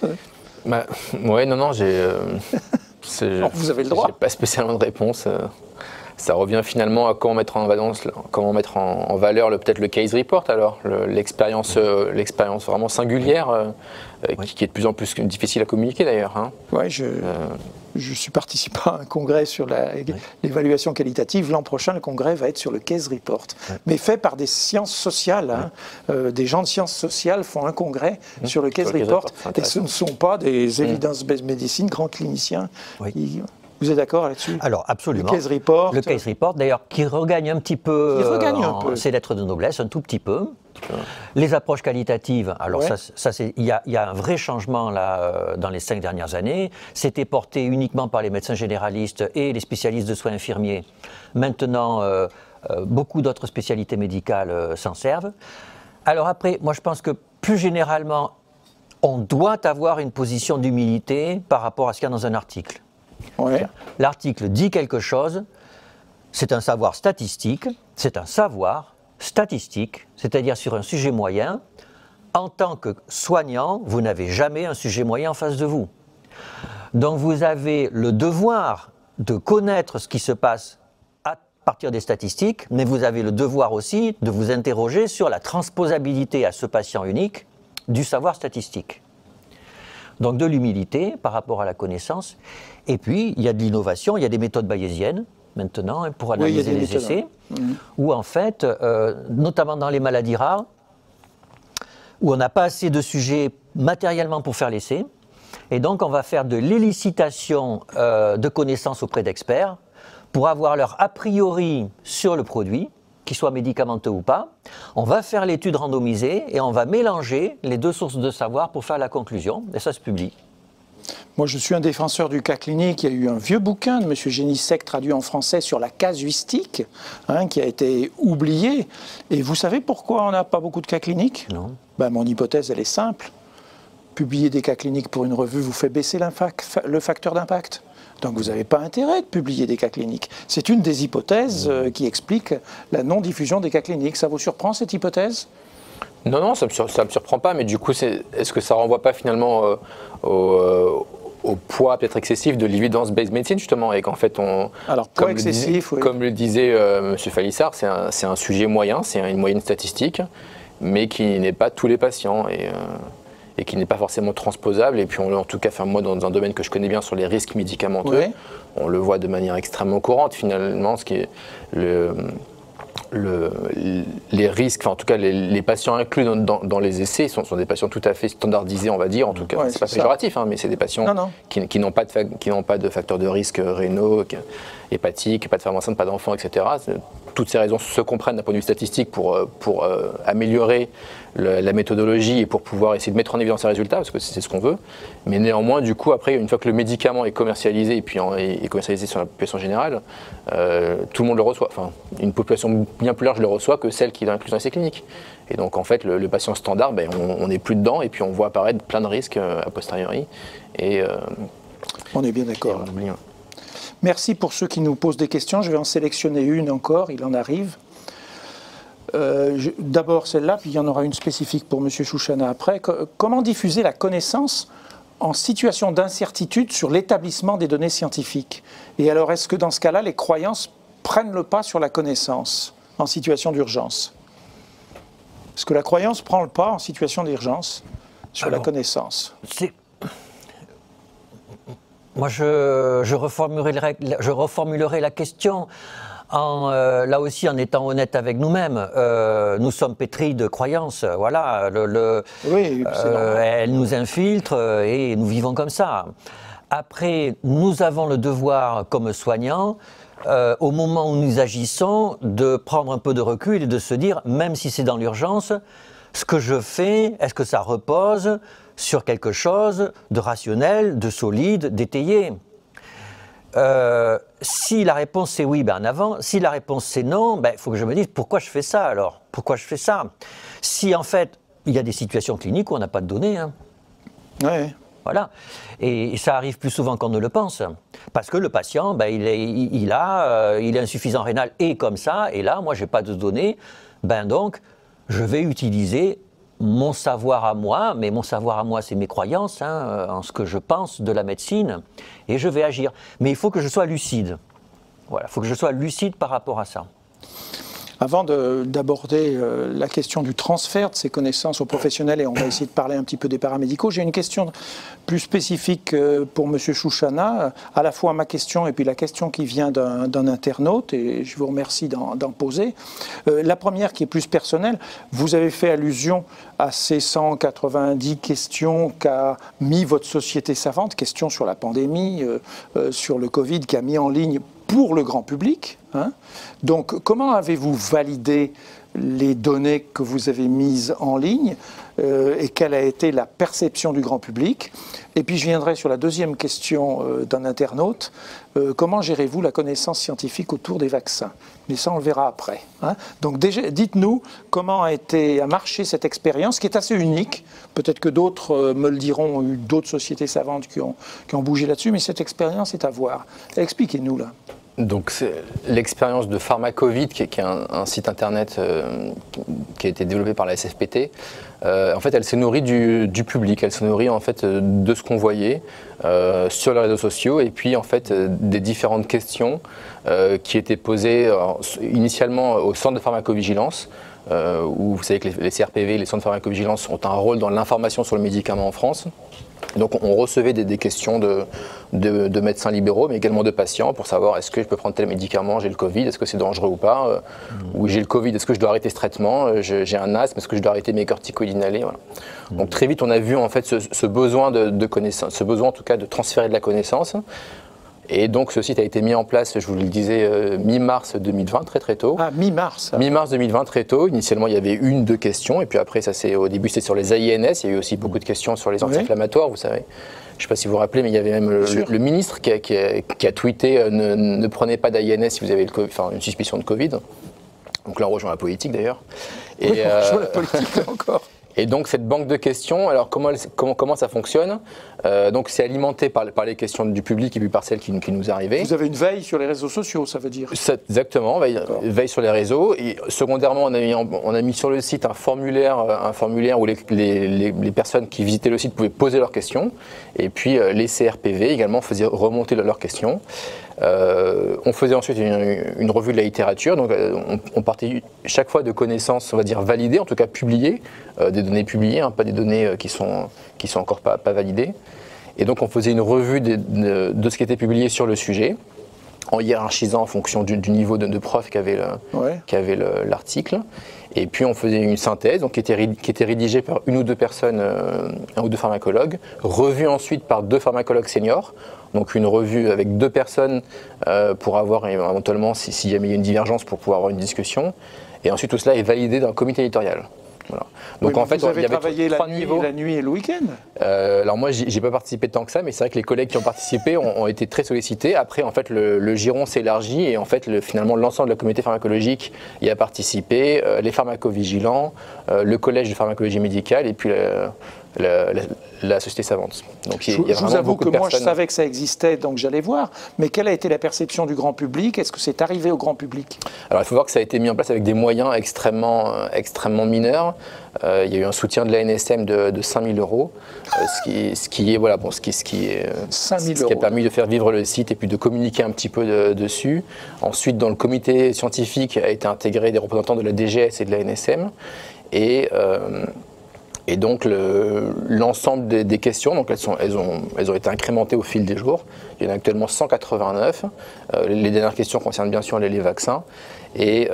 Oui, non, vous avez le droit. J'ai pas spécialement de réponse. Ça revient finalement à comment mettre en valeur peut-être le case report, alors l'expérience vraiment singulière, qui est de plus en plus difficile à communiquer d'ailleurs. Hein. Oui, je suis participant à un congrès sur l'évaluation qualitative. L'an prochain, le congrès va être sur le case report, mais fait par des sciences sociales. Hein. Des gens de sciences sociales font un congrès sur le case report, et ce ne sont pas des evidence-based medicine, grands cliniciens. Vous êtes d'accord là-dessus? Alors, absolument. Le case report. Le case report, d'ailleurs, qui regagne un petit peu ses lettres de noblesse, un tout petit peu. Les approches qualitatives, alors il y a un vrai changement là dans les 5 dernières années. C'était porté uniquement par les médecins généralistes et les spécialistes de soins infirmiers. Maintenant, beaucoup d'autres spécialités médicales s'en servent. Alors après, moi je pense que plus généralement, on doit avoir une position d'humilité par rapport à ce qu'il y a dans un article. L'article dit quelque chose, c'est un savoir statistique, c'est-à-dire sur un sujet moyen. En tant que soignant, vous n'avez jamais un sujet moyen en face de vous. Donc vous avez le devoir de connaître ce qui se passe à partir des statistiques, mais vous avez le devoir aussi de vous interroger sur la transposabilité à ce patient unique du savoir statistique. Donc de l'humilité par rapport à la connaissance. Et puis, il y a de l'innovation, il y a des méthodes bayésiennes maintenant pour analyser les essais, où en fait, notamment dans les maladies rares, où on n'a pas assez de sujets matériellement pour faire l'essai, et donc on va faire de l'élicitation de connaissances auprès d'experts pour avoir leur a priori sur le produit, qu'il soit médicamenteux ou pas. On va faire l'étude randomisée et on va mélanger les deux sources de savoir pour faire la conclusion, et ça se publie. Moi, je suis un défenseur du cas clinique. Il y a eu un vieux bouquin de M. Génissec traduit en français sur la casuistique, qui a été oublié. Et vous savez pourquoi on n'a pas beaucoup de cas cliniques? Non. Ben, mon hypothèse, elle est simple. Publier des cas cliniques pour une revue vous fait baisser le facteur d'impact. Donc vous n'avez pas intérêt de publier des cas cliniques. C'est une des hypothèses qui explique la non-diffusion des cas cliniques. Ça vous surprend, cette hypothèse? Non, non, ça ne me surprend pas, mais du coup, est-ce que ça ne renvoie pas finalement au poids peut-être excessif de l'évidence-based medicine, justement, et qu'en fait, alors, poids excessif, oui. Comme le disait M. Falissard, c'est un sujet moyen, c'est une moyenne statistique, mais qui n'est pas tous les patients. Et qui n'est pas forcément transposable. Et puis, en tout cas, moi, dans un domaine que je connais bien sur les risques médicamenteux, oui. On le voit de manière extrêmement courante, finalement, ce qui est les risques, enfin, en tout cas, les patients inclus dans les essais sont des patients tout à fait standardisés, on va dire. En tout cas, c'est pas péjoratif, mais c'est des patients qui n'ont pas de facteurs de risque rénaux, hépatiques, pas de femmes enceintes, pas d'enfants, etc. Toutes ces raisons se comprennent d'un point de vue statistique pour améliorer la méthodologie et pour pouvoir essayer de mettre en évidence les résultats, parce que c'est ce qu'on veut. Mais néanmoins, du coup, après, une fois que le médicament est commercialisé et puis est commercialisé sur la population générale, tout le monde le reçoit. Enfin, une population bien plus large le reçoit que celle qui est incluse dans l'essai clinique. Et donc, en fait, le patient standard, on n'est plus dedans et puis on voit apparaître plein de risques a posteriori. On est bien d'accord. Merci pour ceux qui nous posent des questions. Je vais en sélectionner une encore, il en arrive. D'abord celle-là, puis il y en aura une spécifique pour M. Chouchana après. Comment diffuser la connaissance en situation d'incertitude sur l'établissement des données scientifiques? Et alors, est-ce que dans ce cas-là, les croyances prennent le pas sur la connaissance en situation d'urgence? Est-ce que la croyance prend le pas en situation d'urgence sur la connaissance? Moi, je reformulerai la question, là aussi en étant honnête avec nous-mêmes. Nous sommes pétris de croyances, voilà. Elles nous infiltrent et nous vivons comme ça. Après, nous avons le devoir, comme soignants, au moment où nous agissons, de prendre un peu de recul et de se dire, même si c'est dans l'urgence, ce que je fais, est-ce que ça repose sur quelque chose de rationnel, de solide, d'étayé? Si la réponse c'est oui, en avant. Si la réponse c'est non, il faut que je me dise pourquoi je fais ça alors? Pourquoi je fais ça? Si en fait, il y a des situations cliniques où on n'a pas de données. Ouais. Voilà. Et ça arrive plus souvent qu'on ne le pense. Parce que le patient, il est insuffisant rénal et comme ça, et là, moi, je n'ai pas de données. Donc, je vais utiliser mon savoir à moi, mais mon savoir à moi, c'est mes croyances, en ce que je pense de la médecine, et je vais agir. Mais il faut que je sois lucide. Voilà, il faut que je sois lucide par rapport à ça. Avant d'aborder la question du transfert de ces connaissances aux professionnels, et on va essayer de parler un petit peu des paramédicaux, j'ai une question plus spécifique pour M. Chouchana, à la fois ma question et puis la question qui vient d'un internaute, et je vous remercie d'en poser. La première qui est plus personnelle, vous avez fait allusion à ces 190 questions qu'a mis votre société savante, questions sur la pandémie, sur le Covid, qui a mis en ligne pour le grand public. Donc, comment avez-vous validé les données que vous avez mises en ligne et quelle a été la perception du grand public? Et puis, je viendrai sur la deuxième question d'un internaute. Comment gérez-vous la connaissance scientifique autour des vaccins? Mais ça, on le verra après. Donc, déjà, dites-nous comment a marché cette expérience, qui est assez unique. Peut-être que d'autres me le diront, eu d'autres sociétés savantes qui ont bougé là-dessus, mais cette expérience est à voir. Expliquez-nous, là. Donc c'est l'expérience de PharmaCovid, qui est un site internet qui a été développé par la SFPT. En fait, elle s'est nourrie du public, elle s'est nourrie en fait de ce qu'on voyait sur les réseaux sociaux et puis en fait des différentes questions qui étaient posées initialement au centre de pharmacovigilance. Où vous savez que les CRPV, les centres de pharmacovigilance, ont un rôle dans l'information sur le médicament en France. Donc on recevait des questions de médecins libéraux, mais également de patients, pour savoir est-ce que je peux prendre tel médicament, j'ai le Covid, est-ce que c'est dangereux ou pas, ou j'ai le Covid, est-ce que je dois arrêter ce traitement, j'ai un asthme, est-ce que je dois arrêter mes corticoïdes inhalés, voilà. Donc très vite on a vu en fait ce besoin de connaissance, ce besoin en tout cas de transférer de la connaissance. Et donc ce site a été mis en place, je vous le disais, mi-mars 2020, très tôt. Ah, mi-mars. Mi-mars 2020, très tôt. Initialement, il y avait 1-2 questions. Et puis après, au début, c'était sur les AINS. Il y a eu aussi beaucoup de questions sur les anti-inflammatoires, vous savez. ne sais pas si vous vous rappelez, mais il y avait même le ministre qui a tweeté ne prenez pas d'INS si vous avez une suspicion de Covid. Donc là, on rejoint la politique d'ailleurs. Oui, on rejoint la politique là encore. Et donc cette banque de questions, alors comment ça fonctionne? Donc c'est alimenté par les questions du public et puis par celles qui nous arrivaient. Vous avez une veille sur les réseaux sociaux, ça veut dire? Exactement, veille sur les réseaux. Et secondairement, on a mis sur le site un formulaire où les personnes qui visitaient le site pouvaient poser leurs questions. Et puis les CRPV également faisaient remonter leurs questions. On faisait ensuite une revue de la littérature, donc on partait chaque fois de connaissances, on va dire validées, en tout cas publiées, des données publiées, pas des données qui sont encore pas validées. Et donc on faisait une revue de ce qui était publié sur le sujet, en hiérarchisant en fonction du niveau de preuve qu'avait l'article. Et puis on faisait une synthèse qui était rédigée par une ou deux personnes, un ou deux pharmacologues, revue ensuite par 2 pharmacologues seniors. Donc une revue avec 2 personnes pour avoir éventuellement, s'il y a une divergence, pour pouvoir avoir une discussion. Et ensuite tout cela est validé d'un comité éditorial. Voilà. Donc oui, en fait, vous avez travaillé trois niveaux. La nuit et le week-end. Alors moi, j'ai pas participé tant que ça, mais c'est vrai que les collègues qui ont participé ont été très sollicités. Après, en fait, le giron s'est élargi et en fait, finalement, l'ensemble de la communauté pharmacologique y a participé. Les pharmacovigilants, le collège de pharmacologie médicale et puis la société savante. Donc je vous avoue que moi, je savais que ça existait, donc j'allais voir. Mais quelle a été la perception du grand public? Est-ce que c'est arrivé au grand public? Alors, il faut voir que ça a été mis en place avec des moyens extrêmement mineurs. Il y a eu un soutien de l'ANSM de 5 000 €, ce qui a permis de faire vivre le site et puis de communiquer un petit peu dessus. Ensuite, dans le comité scientifique a été intégré des représentants de la DGS et de l'ANSM. Et donc l'ensemble des questions, donc elles ont été incrémentées au fil des jours. Il y en a actuellement 189. Les dernières questions concernent bien sûr les vaccins. Et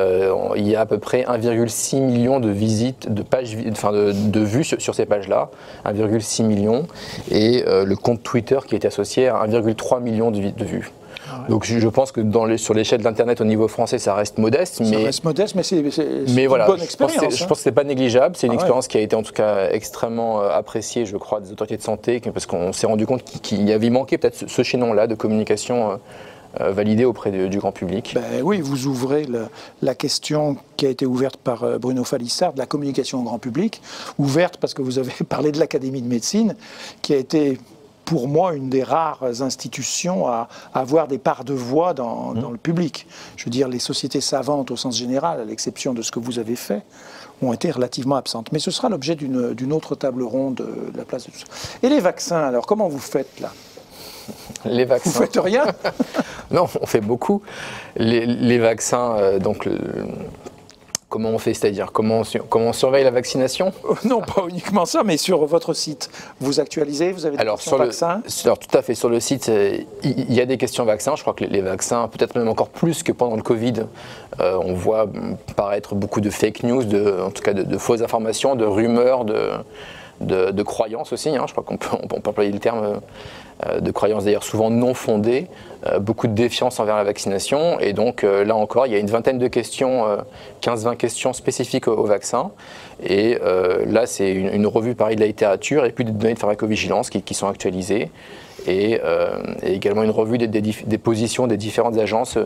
il y a à peu près 1,6 million de visites, de vues sur ces pages-là. 1,6 million. Et le compte Twitter qui est associé à 1,3 million de vues. Donc je pense que sur l'échelle d'Internet au niveau français, ça reste modeste. Ça reste modeste, mais c'est une bonne expérience. Je pense que ce n'est pas négligeable. C'est une expérience qui a été en tout cas extrêmement appréciée, je crois, des autorités de santé, parce qu'on s'est rendu compte qu'il y avait manqué peut-être ce chaînon-là de communication validé auprès du grand public. Oui, vous ouvrez la question qui a été ouverte par Bruno Falissard, de la communication au grand public, ouverte parce que vous avez parlé de l'Académie de médecine, qui a été pour moi une des rares institutions à avoir des parts de voix dans le public. Je veux dire, les sociétés savantes au sens général, à l'exception de ce que vous avez fait, ont été relativement absentes. Mais ce sera l'objet d'une autre table ronde de la place de tout ça. Et les vaccins, alors, comment vous faites là? Les vaccins. Vous faites rien? Non, on fait beaucoup. Les vaccins, comment on fait, c'est-à-dire comment on surveille la vaccination? Non, pas uniquement ça, mais sur votre site, vous actualisez, vous avez des questions vaccins? Alors tout à fait, sur le site, il y a des questions vaccins. Je crois que les vaccins, peut-être même encore plus que pendant le Covid, on voit paraître beaucoup de fake news, en tout cas de fausses informations, de rumeurs, de croyances aussi. Je crois qu'on peut employer le terme de croyances d'ailleurs souvent non fondées, beaucoup de défiance envers la vaccination. Et donc là encore, il y a une vingtaine de questions, 15-20 questions spécifiques au vaccin. Et là, c'est une revue pareil de la littérature et puis des données de pharmacovigilance qui sont actualisées. Et également une revue des positions des différentes agences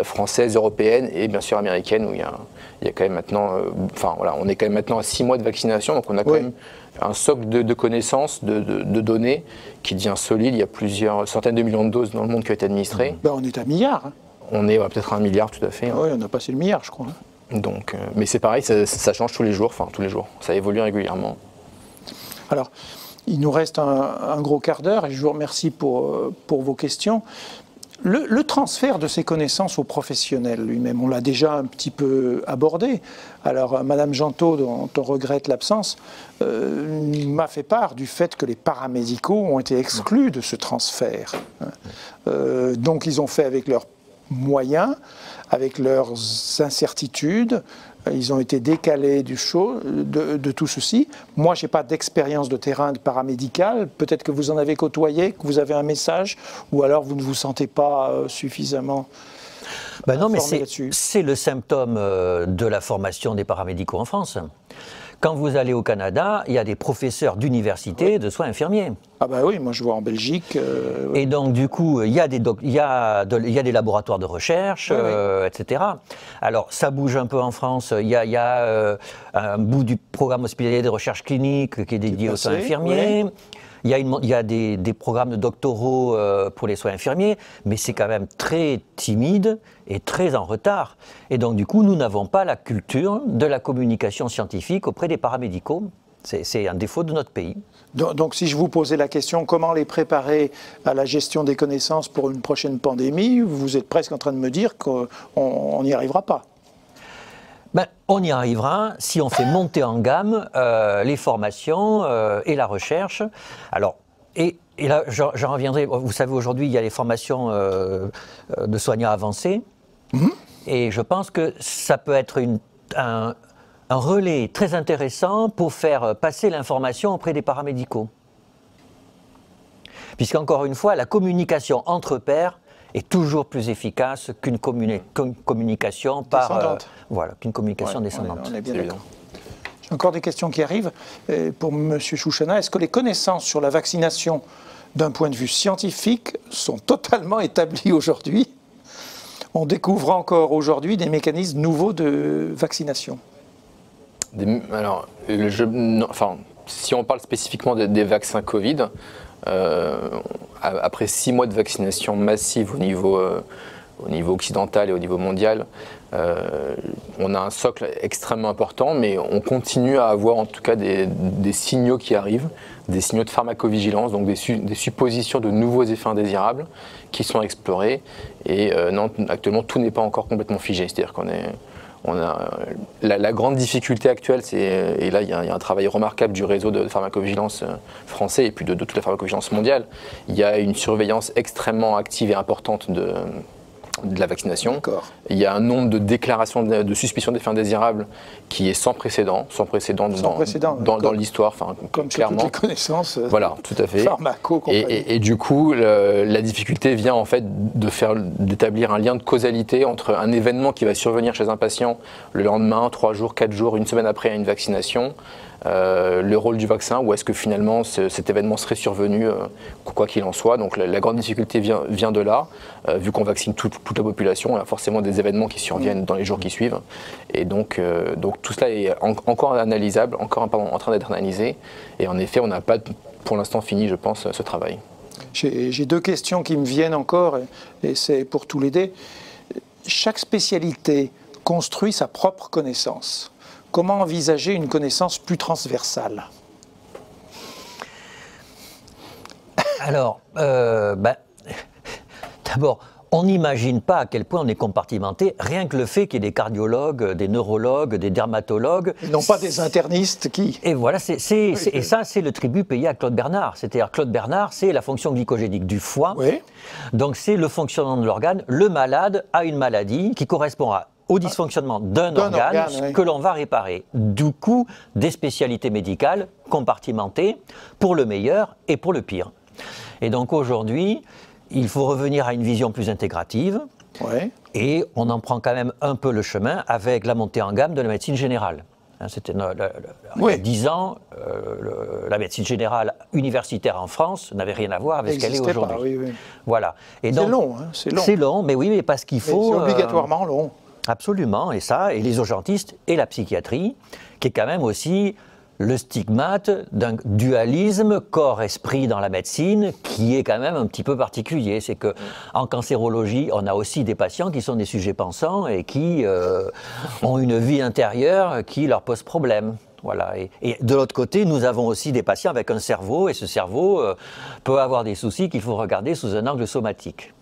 françaises, européennes et bien sûr américaines, où il y a quand même maintenant, on est quand même maintenant à 6 mois de vaccination, donc on a quand même un socle de connaissances, de données qui devient solide. Il y a plusieurs centaines de millions de doses dans le monde qui ont été administrées. On est à 1 milliard. On est peut-être à 1 milliard, tout à fait. Oui, on a passé le milliard, je crois. Donc, mais c'est pareil, ça change tous les jours, ça évolue régulièrement. Alors, il nous reste un gros quart d'heure et je vous remercie pour vos questions. Le transfert de ces connaissances aux professionnels lui-même, on l'a déjà un petit peu abordé. Alors, Madame Gentot, dont on regrette l'absence, m'a fait part du fait que les paramédicaux ont été exclus de ce transfert. Donc, ils ont fait avec leurs moyens, avec leurs incertitudes. Ils ont été décalés de tout ceci. Moi, je n'ai pas d'expérience de terrain de paramédical. Peut-être que vous en avez côtoyé, que vous avez un message, ou alors vous ne vous sentez pas suffisamment non, mais c'est le symptôme de la formation des paramédicaux en France. Quand vous allez au Canada, il y a des professeurs d'université de soins infirmiers. Ah bah oui, moi je vois en Belgique. Et donc du coup, il y a des laboratoires de recherche, etc. Alors ça bouge un peu en France. Il y a un bout du programme hospitalier de recherche clinique qui est dédié aux soins infirmiers. Oui. Il y a des programmes de doctoraux pour les soins infirmiers, mais c'est quand même très timide et très en retard. Et donc du coup, nous n'avons pas la culture de la communication scientifique auprès des paramédicaux. C'est un défaut de notre pays. Donc si je vous posais la question, comment les préparer à la gestion des connaissances pour une prochaine pandémie, vous êtes presque en train de me dire qu'on n'y arrivera pas. Ben, on y arrivera si on fait monter en gamme les formations et la recherche. Alors, et là, j'en reviendrai. Vous savez, aujourd'hui, il y a les formations de soignants avancés. Et je pense que ça peut être un relais très intéressant pour faire passer l'information auprès des paramédicaux. Puisqu'encore une fois, la communication entre pairs est toujours plus efficace qu'une communication qu'une communication descendante. On est bien d'accord. J'ai encore des questions qui arrivent. Pour M. Chouchana, est-ce que les connaissances sur la vaccination d'un point de vue scientifique sont totalement établies aujourd'hui? On découvre encore aujourd'hui des mécanismes nouveaux de vaccination. Alors, si on parle spécifiquement des vaccins Covid, après 6 mois de vaccination massive au niveau occidental et au niveau mondial, on a un socle extrêmement important, mais on continue à avoir en tout cas des signaux qui arrivent, des signaux de pharmacovigilance, donc des suppositions de nouveaux effets indésirables qui sont explorés. Et non, actuellement, tout n'est pas encore complètement figé. C'est-à-dire la grande difficulté actuelle, et là il y a un travail remarquable du réseau de pharmacovigilance français et puis de toute la pharmacovigilance mondiale, il y a une surveillance extrêmement active et importante de la vaccination. Il y a un nombre de déclarations de suspicion d'effets indésirables qui est sans précédent dans l'histoire, comme clairement. Sur toutes les connaissances voilà, tout à fait. Et du coup, la difficulté vient en fait d'établir un lien de causalité entre un événement qui va survenir chez un patient le lendemain, 3 jours, 4 jours, une semaine après une vaccination, le rôle du vaccin, ou est-ce que finalement cet événement serait survenu, quoi qu'il en soit. Donc la grande difficulté vient de là, vu qu'on vaccine toute la population, il y a forcément des événements qui surviennent dans les jours qui suivent. Et donc tout cela est encore analysable, encore en train d'être analysé. Et en effet, on n'a pas pour l'instant fini, je pense, ce travail. J'ai 2 questions qui me viennent encore, et c'est pour tous les deux. Chaque spécialité construit sa propre connaissance. Comment envisager une connaissance plus transversale? Alors, d'abord, on n'imagine pas à quel point on est compartimenté, rien que le fait qu'il y ait des cardiologues, des neurologues, des dermatologues. Et non pas des internistes qui... Et voilà, et ça, c'est le tribut payé à Claude Bernard. C'est-à-dire, Claude Bernard, c'est la fonction glycogénique du foie. Oui. Donc, c'est le fonctionnement de l'organe. Le malade a une maladie qui correspond au dysfonctionnement d'un organe que l'on va réparer. Du coup, des spécialités médicales compartimentées pour le meilleur et pour le pire. Et donc aujourd'hui, il faut revenir à une vision plus intégrative. Ouais. Et on en prend quand même un peu le chemin avec la montée en gamme de la médecine générale. C'était il y a 10 ans, la médecine générale universitaire en France n'avait rien à voir avec ce qu'elle est aujourd'hui. Voilà. C'est long, hein, c'est long. C'est long, mais oui, mais parce qu'il faut... C'est obligatoirement long. Absolument, et les urgentistes et la psychiatrie, qui est quand même aussi le stigmate d'un dualisme corps-esprit dans la médecine qui est quand même un petit peu particulier. C'est qu'en cancérologie, on a aussi des patients qui sont des sujets pensants et qui ont une vie intérieure qui leur pose problème. Voilà. Et de l'autre côté, nous avons aussi des patients avec un cerveau, et ce cerveau peut avoir des soucis qu'il faut regarder sous un angle somatique.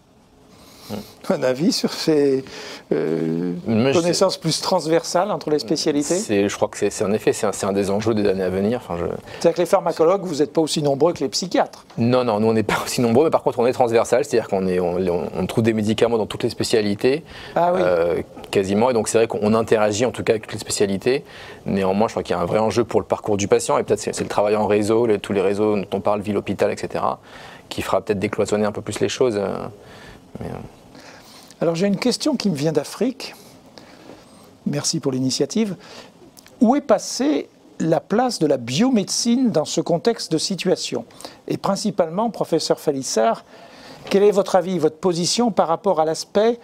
Un avis sur ces connaissances plus transversales entre les spécialités? Je crois que c'est en effet, c'est un des enjeux des années à venir. C'est-à-dire que les pharmacologues, vous n'êtes pas aussi nombreux que les psychiatres? Non, nous on n'est pas aussi nombreux, mais par contre on est transversal, c'est-à-dire qu'on trouve des médicaments dans toutes les spécialités, quasiment, et donc c'est vrai qu'on interagit en tout cas avec toutes les spécialités. Néanmoins, je crois qu'il y a un vrai enjeu pour le parcours du patient, et peut-être c'est le travail en réseau, tous les réseaux dont on parle, ville, hôpital, etc., qui fera peut-être décloisonner un peu plus les choses. Alors j'ai une question qui me vient d'Afrique. Merci pour l'initiative. Où est passée la place de la biomédecine dans ce contexte de situation. Et principalement, professeur Falissard, quel est votre avis, votre position par rapport à l'aspect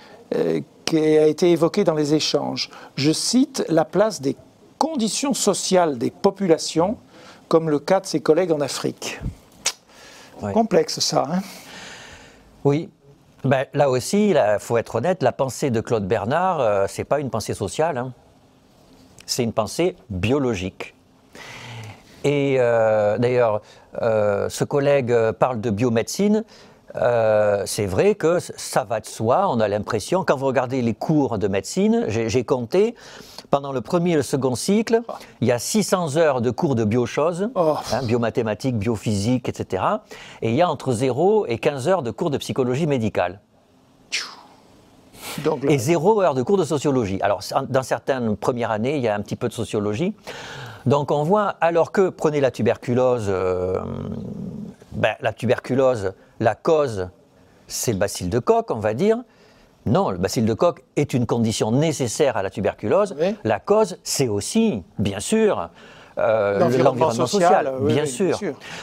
qui a été évoqué dans les échanges? Je cite la place des conditions sociales des populations, comme le cas de ses collègues en Afrique. Ouais. Complexe ça, hein? Oui. Ben, là aussi, il faut être honnête, la pensée de Claude Bernard, c'est pas une pensée sociale, hein. C'est une pensée biologique. Et d'ailleurs, ce collègue parle de biomédecine. C'est vrai que ça va de soi, on a l'impression, quand vous regardez les cours de médecine, j'ai compté, pendant le premier et le second cycle, il y a 600 heures de cours de biochoses, biomathématiques, biophysique, etc. Et il y a entre 0 et 15 heures de cours de psychologie médicale. Donc, et 0 heure de cours de sociologie. Alors, dans certaines premières années, il y a un petit peu de sociologie. Donc, on voit, alors que, prenez la tuberculose, la tuberculose, la cause, c'est le bacille de Koch, on va dire. Non, le bacille de Koch est une condition nécessaire à la tuberculose. Oui. La cause, c'est aussi, bien sûr, l'environnement social, bien sûr.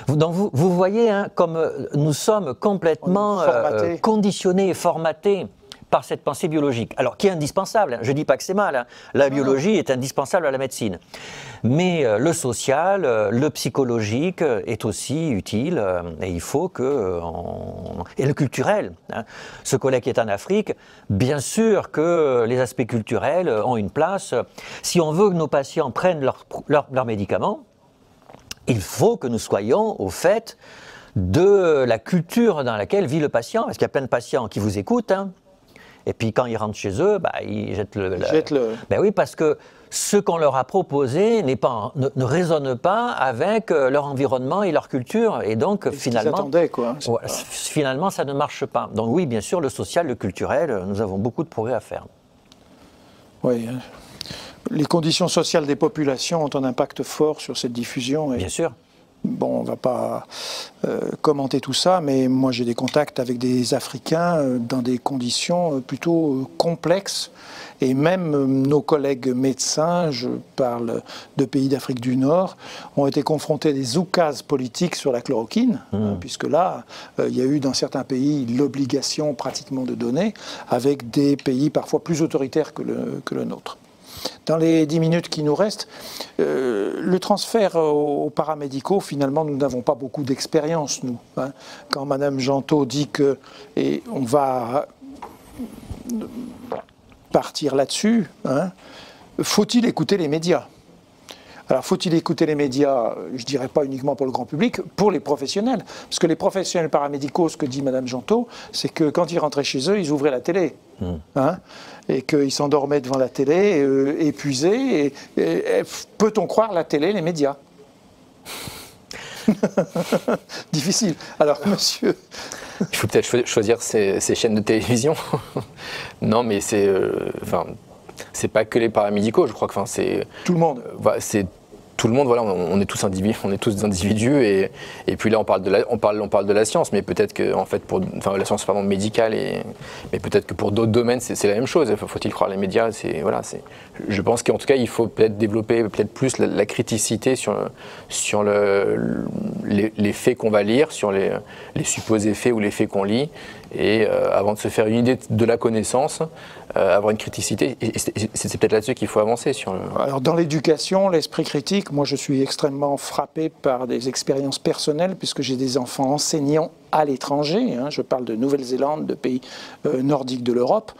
Donc vous voyez, hein, comme nous sommes complètement conditionnés et formatés par cette pensée biologique, alors qui est indispensable, hein. Je ne dis pas que c'est mal, hein. La biologie est indispensable à la médecine, mais le social, le psychologique est aussi utile, et il faut que... Et le culturel, hein. Ce collègue qui est en Afrique, bien sûr que les aspects culturels ont une place. Si on veut que nos patients prennent leurs médicaments, il faut que nous soyons au fait de la culture dans laquelle vit le patient, parce qu'il y a plein de patients qui vous écoutent, hein. Et puis quand ils rentrent chez eux, ils jettent le... Ben oui, parce que ce qu'on leur a proposé ne résonne pas avec leur environnement et leur culture. Et donc finalement... attendaient, quoi. Finalement, ça ne marche pas. Donc oui, bien sûr, le social, le culturel, nous avons beaucoup de progrès à faire. Oui. Les conditions sociales des populations ont un impact fort sur cette diffusion. Et... Bien sûr. Bon, on ne va pas commenter tout ça, mais moi j'ai des contacts avec des Africains dans des conditions plutôt complexes. Et même nos collègues médecins, je parle de pays d'Afrique du Nord, ont été confrontés à des oukases politiques sur la chloroquine, puisque là, il y a eu dans certains pays l'obligation pratiquement de donner, avec des pays parfois plus autoritaires que le nôtre. Dans les 10 minutes qui nous restent, le transfert aux paramédicaux, finalement, nous n'avons pas beaucoup d'expérience, nous. Hein. Quand Madame Gentot dit que, et on va partir là-dessus, hein, faut-il écouter les médias? Alors, faut-il écouter les médias, je ne dirais pas uniquement pour le grand public, pour les professionnels. Parce que les professionnels paramédicaux, ce que dit Madame Gentot, c'est que quand ils rentraient chez eux, ils ouvraient la télé. Hein, et qu'ils s'endormaient devant la télé, épuisés. Et peut-on croire la télé, les médias? Difficile. Alors, monsieur... Il faut peut-être choisir ces chaînes de télévision. Non, mais c'est... c'est pas que les paramédicaux, je crois que c'est... Tout le monde. C'est tout le monde, voilà, on est tous des individus, et puis là on parle de la science, mais peut-être que en fait la science médicale, mais peut-être que pour d'autres domaines c'est la même chose. Faut-il croire les médias? Je pense qu'en tout cas il faut peut-être développer plus la criticité sur les faits qu'on va lire, sur les supposés faits ou les faits qu'on lit, et avant de se faire une idée de la connaissance, avoir une criticité, et c'est peut-être là-dessus qu'il faut avancer. Alors dans l'éducation, l'esprit critique, moi je suis extrêmement frappé par des expériences personnelles, puisque j'ai des enfants enseignants à l'étranger, hein, je parle de Nouvelle-Zélande, de pays nordiques de l'Europe.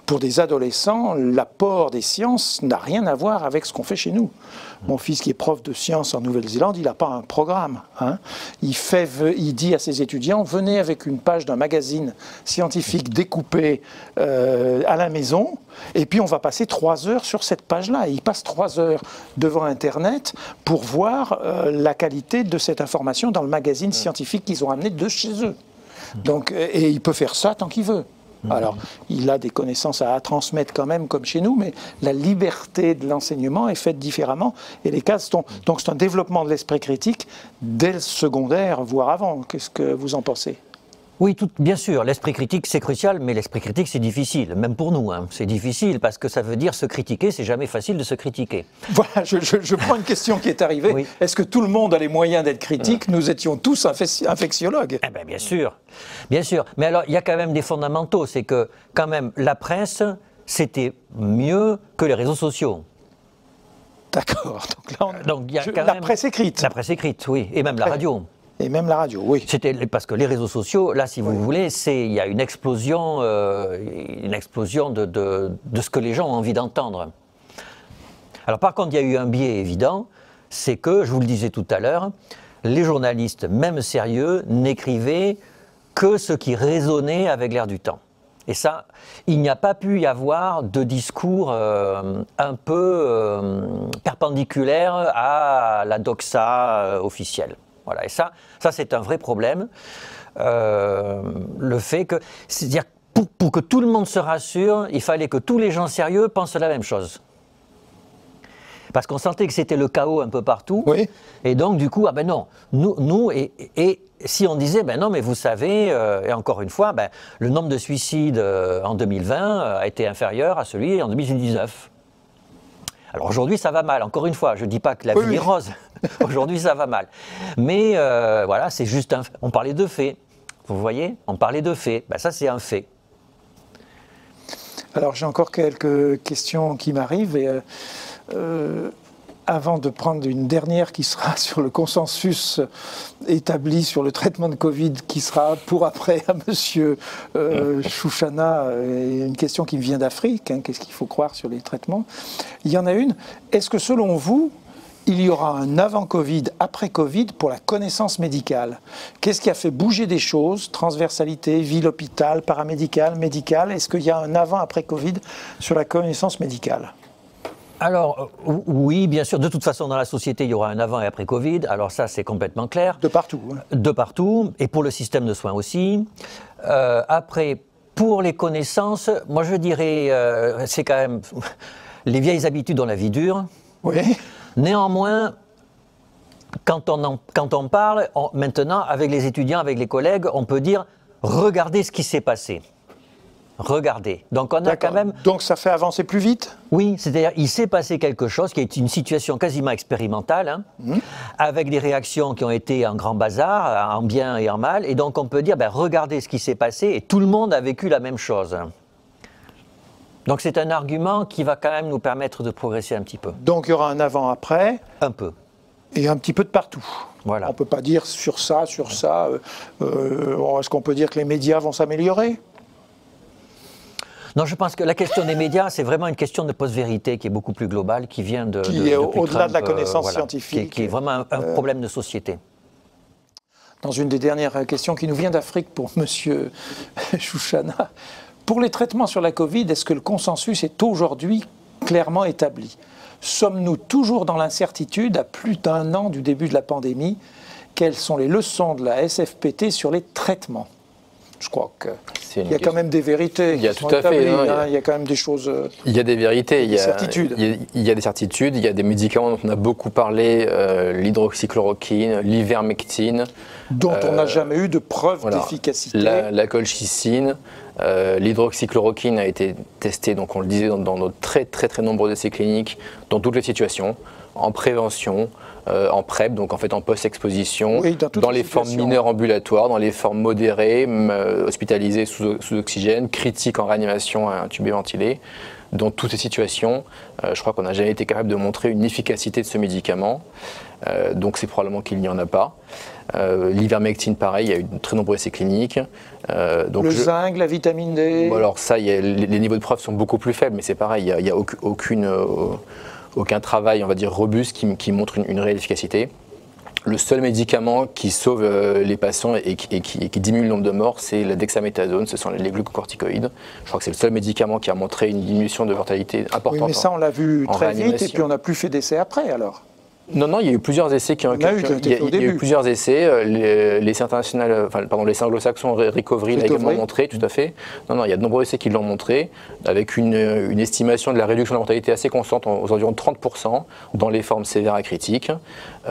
Pour des adolescents, l'apport des sciences n'a rien à voir avec ce qu'on fait chez nous. Mon fils qui est prof de sciences en Nouvelle-Zélande, il n'a pas un programme. Hein. Il dit à ses étudiants, venez avec une page d'un magazine scientifique découpé à la maison, et puis on va passer 3 heures sur cette page-là. Et il passe 3 heures devant Internet pour voir la qualité de cette information dans le magazine scientifique qu'ils ont amené de chez eux. Donc, et il peut faire ça tant qu'il veut. Alors, il a des connaissances à transmettre quand même, comme chez nous, mais la liberté de l'enseignement est faite différemment. Et les cas sont... Donc, c'est un développement de l'esprit critique dès le secondaire, voire avant. Qu'est-ce que vous en pensez? Oui, bien sûr, l'esprit critique c'est crucial, mais l'esprit critique c'est difficile, même pour nous. Hein. C'est difficile parce que ça veut dire se critiquer, c'est jamais facile de se critiquer. Voilà, je prends une question qui est arrivée. Oui. Est-ce que tout le monde a les moyens d'être critique? Nous étions tous infectiologues. Eh ben, bien sûr. Mais alors, il y a quand même des fondamentaux, c'est que quand même la presse, c'était mieux que les réseaux sociaux. D'accord. Donc là, la presse écrite. La presse écrite, oui, et même la radio. Et même la radio, oui. C'était parce que les réseaux sociaux, là, si vous voulez, il y a une explosion de ce que les gens ont envie d'entendre. Alors, par contre, il y a eu un biais évident, c'est que, je vous le disais tout à l'heure, les journalistes, même sérieux, n'écrivaient que ce qui résonnait avec l'air du temps. Et ça, il n'y a pas pu y avoir de discours un peu perpendiculaire à la doxa officielle. Voilà, et ça c'est un vrai problème. Le fait que, c'est-à-dire pour que tout le monde se rassure, il fallait que tous les gens sérieux pensent la même chose. Parce qu'on sentait que c'était le chaos un peu partout. Oui. Et donc, du coup, ah ben non, nous et si on disait, ben non, mais vous savez, et encore une fois, ben, le nombre de suicides en 2020 a été inférieur à celui en 2019. Alors aujourd'hui, ça va mal. Encore une fois, je ne dis pas que la vie est rose. Aujourd'hui, ça va mal. Mais voilà, c'est juste on parlait de faits. Vous voyez, on parlait de faits. Ben, ça, c'est un fait. Alors, j'ai encore quelques questions qui m'arrivent. Et avant de prendre une dernière qui sera sur le consensus établi sur le traitement de Covid, qui sera pour après à monsieur Chouchana, une question qui me vient d'Afrique, hein, qu'est-ce qu'il faut croire sur les traitements? Il y en a une, est-ce que selon vous, il y aura un avant-Covid, après-Covid pour la connaissance médicale? Qu'est-ce qui a fait bouger des choses? Transversalité, ville, hôpital, paramédical, médical. Est-ce qu'il y a un avant-après-Covid sur la connaissance médicale? Alors, oui, bien sûr. De toute façon, dans la société, il y aura un avant et après Covid. Alors ça, c'est complètement clair. De partout. Hein. De partout. Et pour le système de soins aussi. Après, pour les connaissances, moi je dirais, c'est quand même les vieilles habitudes dans la vie dure. Oui. Néanmoins, quand on parle, maintenant, avec les étudiants, avec les collègues, on peut dire, regardez ce qui s'est passé. Regardez. Donc on a quand même... Donc ça fait avancer plus vite? Oui, c'est-à-dire il s'est passé quelque chose qui est une situation quasiment expérimentale, hein, avec des réactions qui ont été en grand bazar, en bien et en mal, et donc on peut dire, ben, regardez ce qui s'est passé, et tout le monde a vécu la même chose. Donc c'est un argument qui va quand même nous permettre de progresser un petit peu. Donc il y aura un avant-après? Un peu. Et un petit peu de partout. Voilà. On ne peut pas dire sur ça. Est-ce qu'on peut dire que les médias vont s'améliorer? Non, je pense que la question des médias, c'est vraiment une question de post-vérité qui est beaucoup plus globale, qui vient qui est au-delà de la connaissance scientifique. Qui est vraiment un problème de société. Dans une des dernières questions qui nous vient d'Afrique pour monsieur Chouchana, pour les traitements sur la Covid, est-ce que le consensus est aujourd'hui clairement établi? Sommes-nous toujours dans l'incertitude à plus d'1 an du début de la pandémie? Quelles sont les leçons de la SFPT sur les traitements? Je crois qu'il y a quand même des vérités. Il y a tout à fait. Il y a quand même des choses. Il y a des vérités. Il y a des certitudes. Il y a des certitudes. Il y a des médicaments dont on a beaucoup parlé, l'hydroxychloroquine, l'ivermectine. Dont on n'a jamais eu de preuve d'efficacité. La colchicine. L'hydroxychloroquine a été testée, donc on le disait, dans de très nombreux essais cliniques, dans toutes les situations, en prévention, en PrEP, donc en fait en post-exposition, oui, dans les formes mineures ambulatoires, dans les formes modérées, hospitalisées sous oxygène, critiques en réanimation intubé ventilé. Dans toutes ces situations, je crois qu'on n'a jamais été capable de montrer une efficacité de ce médicament, donc c'est probablement qu'il n'y en a pas. L'ivermectine, pareil, il y a eu de très nombreux essais cliniques. Donc zinc, la vitamine D. Bon, alors ça, les niveaux de preuve sont beaucoup plus faibles, mais c'est pareil, il n'y a aucun travail, on va dire, robuste qui montre une réelle efficacité. Le seul médicament qui sauve les patients et qui diminue le nombre de morts, c'est la dexaméthasone, ce sont les glucocorticoïdes. Je crois que c'est le seul médicament qui a montré une diminution de mortalité importante. Oui, mais ça, on l'a vu très vite et puis on n'a plus fait d'essais après, alors. Non, il y a eu plusieurs essais qui ont été faits au début. Il y a eu plusieurs essais. L'essai international, l'essai anglo-saxon Recovery l'a également montré, tout à fait. Non, il y a de nombreux essais qui l'ont montré, avec une estimation de la réduction de la mortalité assez constante, aux environs 30%, dans les formes sévères à critiques.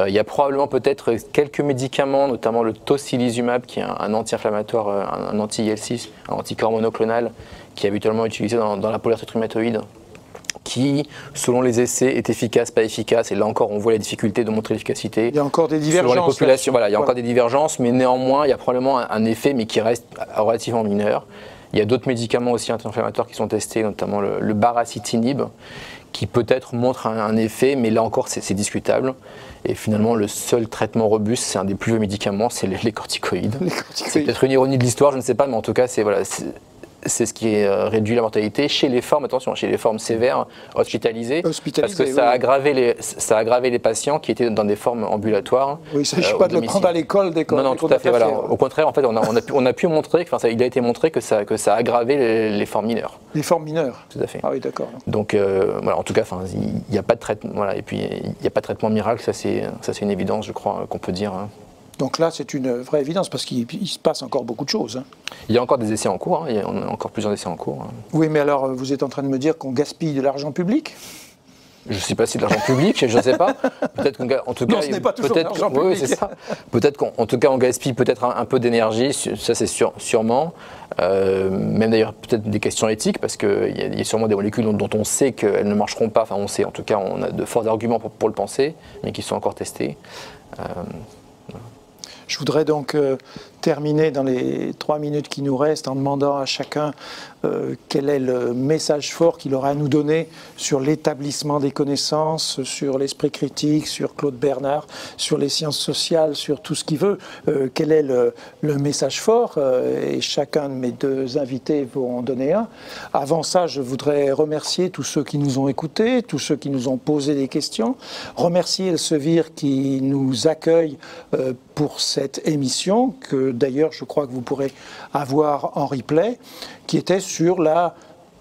Il y a probablement peut-être quelques médicaments, notamment le tocilizumab, qui est un anti-inflammatoire, un anti-IL6, un anticorps monoclonal, qui est habituellement utilisé dans la polyarthrite rhumatoïde, qui, selon les essais, est efficace, pas efficace. Et là encore, on voit la difficulté de montrer l'efficacité. Il y a encore des divergences. Selon les populations, voilà, il y a encore des divergences, mais néanmoins, il y a probablement un effet, mais qui reste relativement mineur. Il y a d'autres médicaments aussi anti-inflammatoires qui sont testés, notamment le baricitinib, qui peut-être montre un effet, mais là encore, c'est discutable. Et finalement, le seul traitement robuste, c'est un des plus vieux médicaments, c'est les corticoïdes. C'est peut-être une ironie de l'histoire, je ne sais pas, mais en tout cas, c'est ce qui réduit la mortalité chez les formes, attention, chez les formes sévères hospitalisées, parce que ça a aggravé les patients qui étaient dans des formes ambulatoires. Oui, il ne s'agit pas de le prendre à l'école dès qu'on Non, tout à fait. Voilà. Au contraire, en fait, on a pu montrer, il a été montré que ça a aggravé les formes mineures. Les formes mineures. Tout à fait. Ah oui, d'accord. Donc, voilà, en tout cas, il n'y a pas de traitement. Voilà, et puis il n'y a pas de traitement miracle. Ça, c'est une évidence, je crois, qu'on peut dire. Donc là, c'est une vraie évidence, parce qu'il se passe encore beaucoup de choses. Il y a encore des essais en cours, on a encore plusieurs essais en cours. Oui, mais alors, vous êtes en train de me dire qu'on gaspille de l'argent public ? Je ne sais pas si de l'argent public, je ne sais pas. Peut-être qu'en tout cas, non, ce n'est pas toujours de l'argent public. Oui, c'est ça. Peut-être qu'en tout cas, on gaspille peut-être un peu d'énergie, ça c'est sûrement. Même d'ailleurs, peut-être des questions éthiques, parce qu'il y a sûrement des molécules dont on sait qu'elles ne marcheront pas. Enfin, on sait, en tout cas, on a de forts arguments pour le penser, mais qui sont encore testés. Je voudrais donc terminer dans les 3 minutes qui nous restent en demandant à chacun quel est le message fort qu'il aura à nous donner sur l'établissement des connaissances, sur l'esprit critique, sur Claude Bernard, sur les sciences sociales, sur tout ce qu'il veut. Quel est le message fort, et chacun de mes 2 invités vont en donner un. Avant ça, je voudrais remercier tous ceux qui nous ont écoutés, tous ceux qui nous ont posé des questions, remercier Elsevier qui nous accueille pour cette émission, que d'ailleurs je crois que vous pourrez avoir en replay, qui était sur la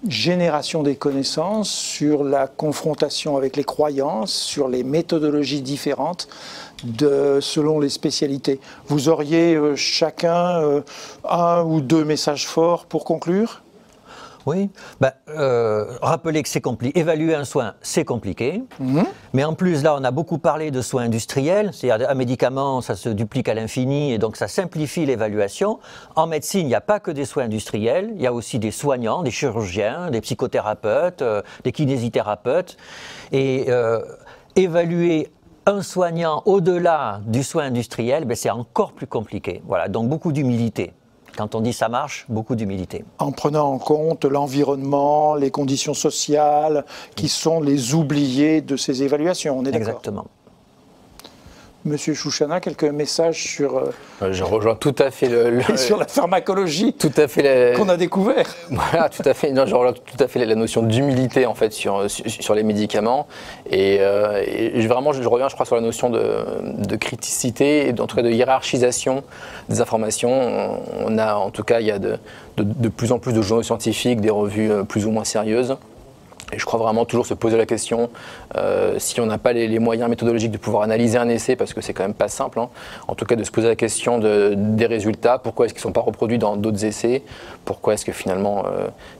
génération des connaissances, sur la confrontation avec les croyances, sur les méthodologies différentes selon les spécialités. Vous auriez chacun 1 ou 2 messages forts pour conclure ? Oui, rappeler que c'est compliqué. Évaluer un soin, c'est compliqué. Mais en plus, là, on a beaucoup parlé de soins industriels. C'est-à-dire un médicament, ça se duplique à l'infini et donc ça simplifie l'évaluation. En médecine, il n'y a pas que des soins industriels. Il y a aussi des soignants, des chirurgiens, des psychothérapeutes, des kinésithérapeutes. Et évaluer un soignant au-delà du soin industriel, c'est encore plus compliqué. Voilà, donc beaucoup d'humilité. Quand on dit ça marche, beaucoup d'humilité. En prenant en compte l'environnement, les conditions sociales, qui sont les oubliés de ces évaluations, on est d'accord ? Exactement. Monsieur Chouchana, quelques messages sur... Je rejoins tout à fait sur la pharmacologie tout à fait qu'on a découvert. Voilà, tout à fait. Non, je rejoins tout à fait la notion d'humilité en fait sur les médicaments. Et vraiment, je reviens, je crois, sur la notion de criticité et en tout cas de hiérarchisation des informations. On a, en tout cas, il y a de plus en plus de journaux scientifiques, des revues plus ou moins sérieuses. Et je crois vraiment toujours se poser la question, si on n'a pas les moyens méthodologiques de pouvoir analyser un essai, parce que c'est quand même pas simple, hein, en tout cas de se poser la question des résultats, pourquoi est-ce qu'ils ne sont pas reproduits dans d'autres essais, pourquoi est-ce que finalement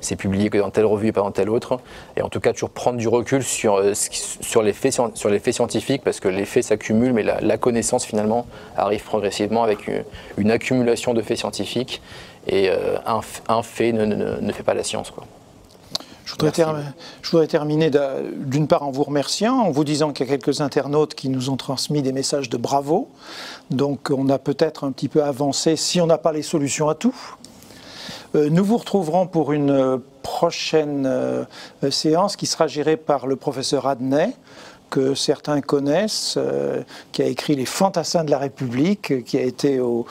c'est publié que dans telle revue et pas dans telle autre, et en tout cas toujours prendre du recul sur les faits scientifiques, parce que les faits s'accumulent, mais la connaissance finalement arrive progressivement avec une accumulation de faits scientifiques, et un fait ne fait pas la science, quoi. Je voudrais terminer d'une part en vous remerciant, en vous disant qu'il y a quelques internautes qui nous ont transmis des messages de bravo. Donc on a peut-être un petit peu avancé si on n'a pas les solutions à tout. Nous vous retrouverons pour une prochaine séance qui sera gérée par le professeur Adnet, que certains connaissent, qui a écrit Les Fantassins de la République, qui a été au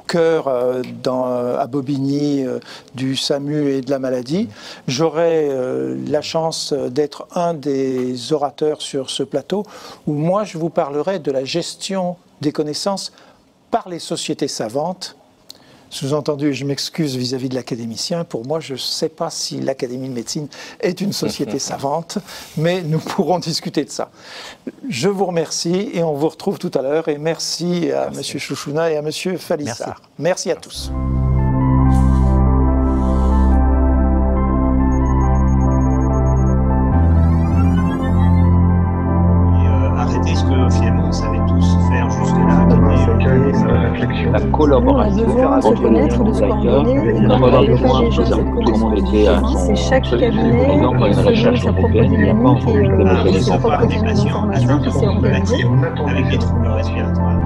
cœur à Bobigny du SAMU et de la maladie. J'aurai la chance d'être un des orateurs sur ce plateau, où moi je vous parlerai de la gestion des connaissances par les sociétés savantes Sous-entendu, je m'excuse vis-à-vis de l'académicien. Pour moi, je ne sais pas si l'Académie de médecine est une société savante, mais nous pourrons discuter de ça. Je vous remercie et on vous retrouve tout à l'heure. Et merci à M. Chouchouna et à M. Falissard. Merci à tous. Arrêtez ce que finalement on savait tous faire jusque-là. La collaboration entre les différents acteurs, on a besoin de tout le monde était à son chaque truc. cabinet, Par exemple, il y a une recherche européenne, il n'y a pas encore eu de à mécanisme. recevoir des patients atteints de COVID avec des troubles respiratoires.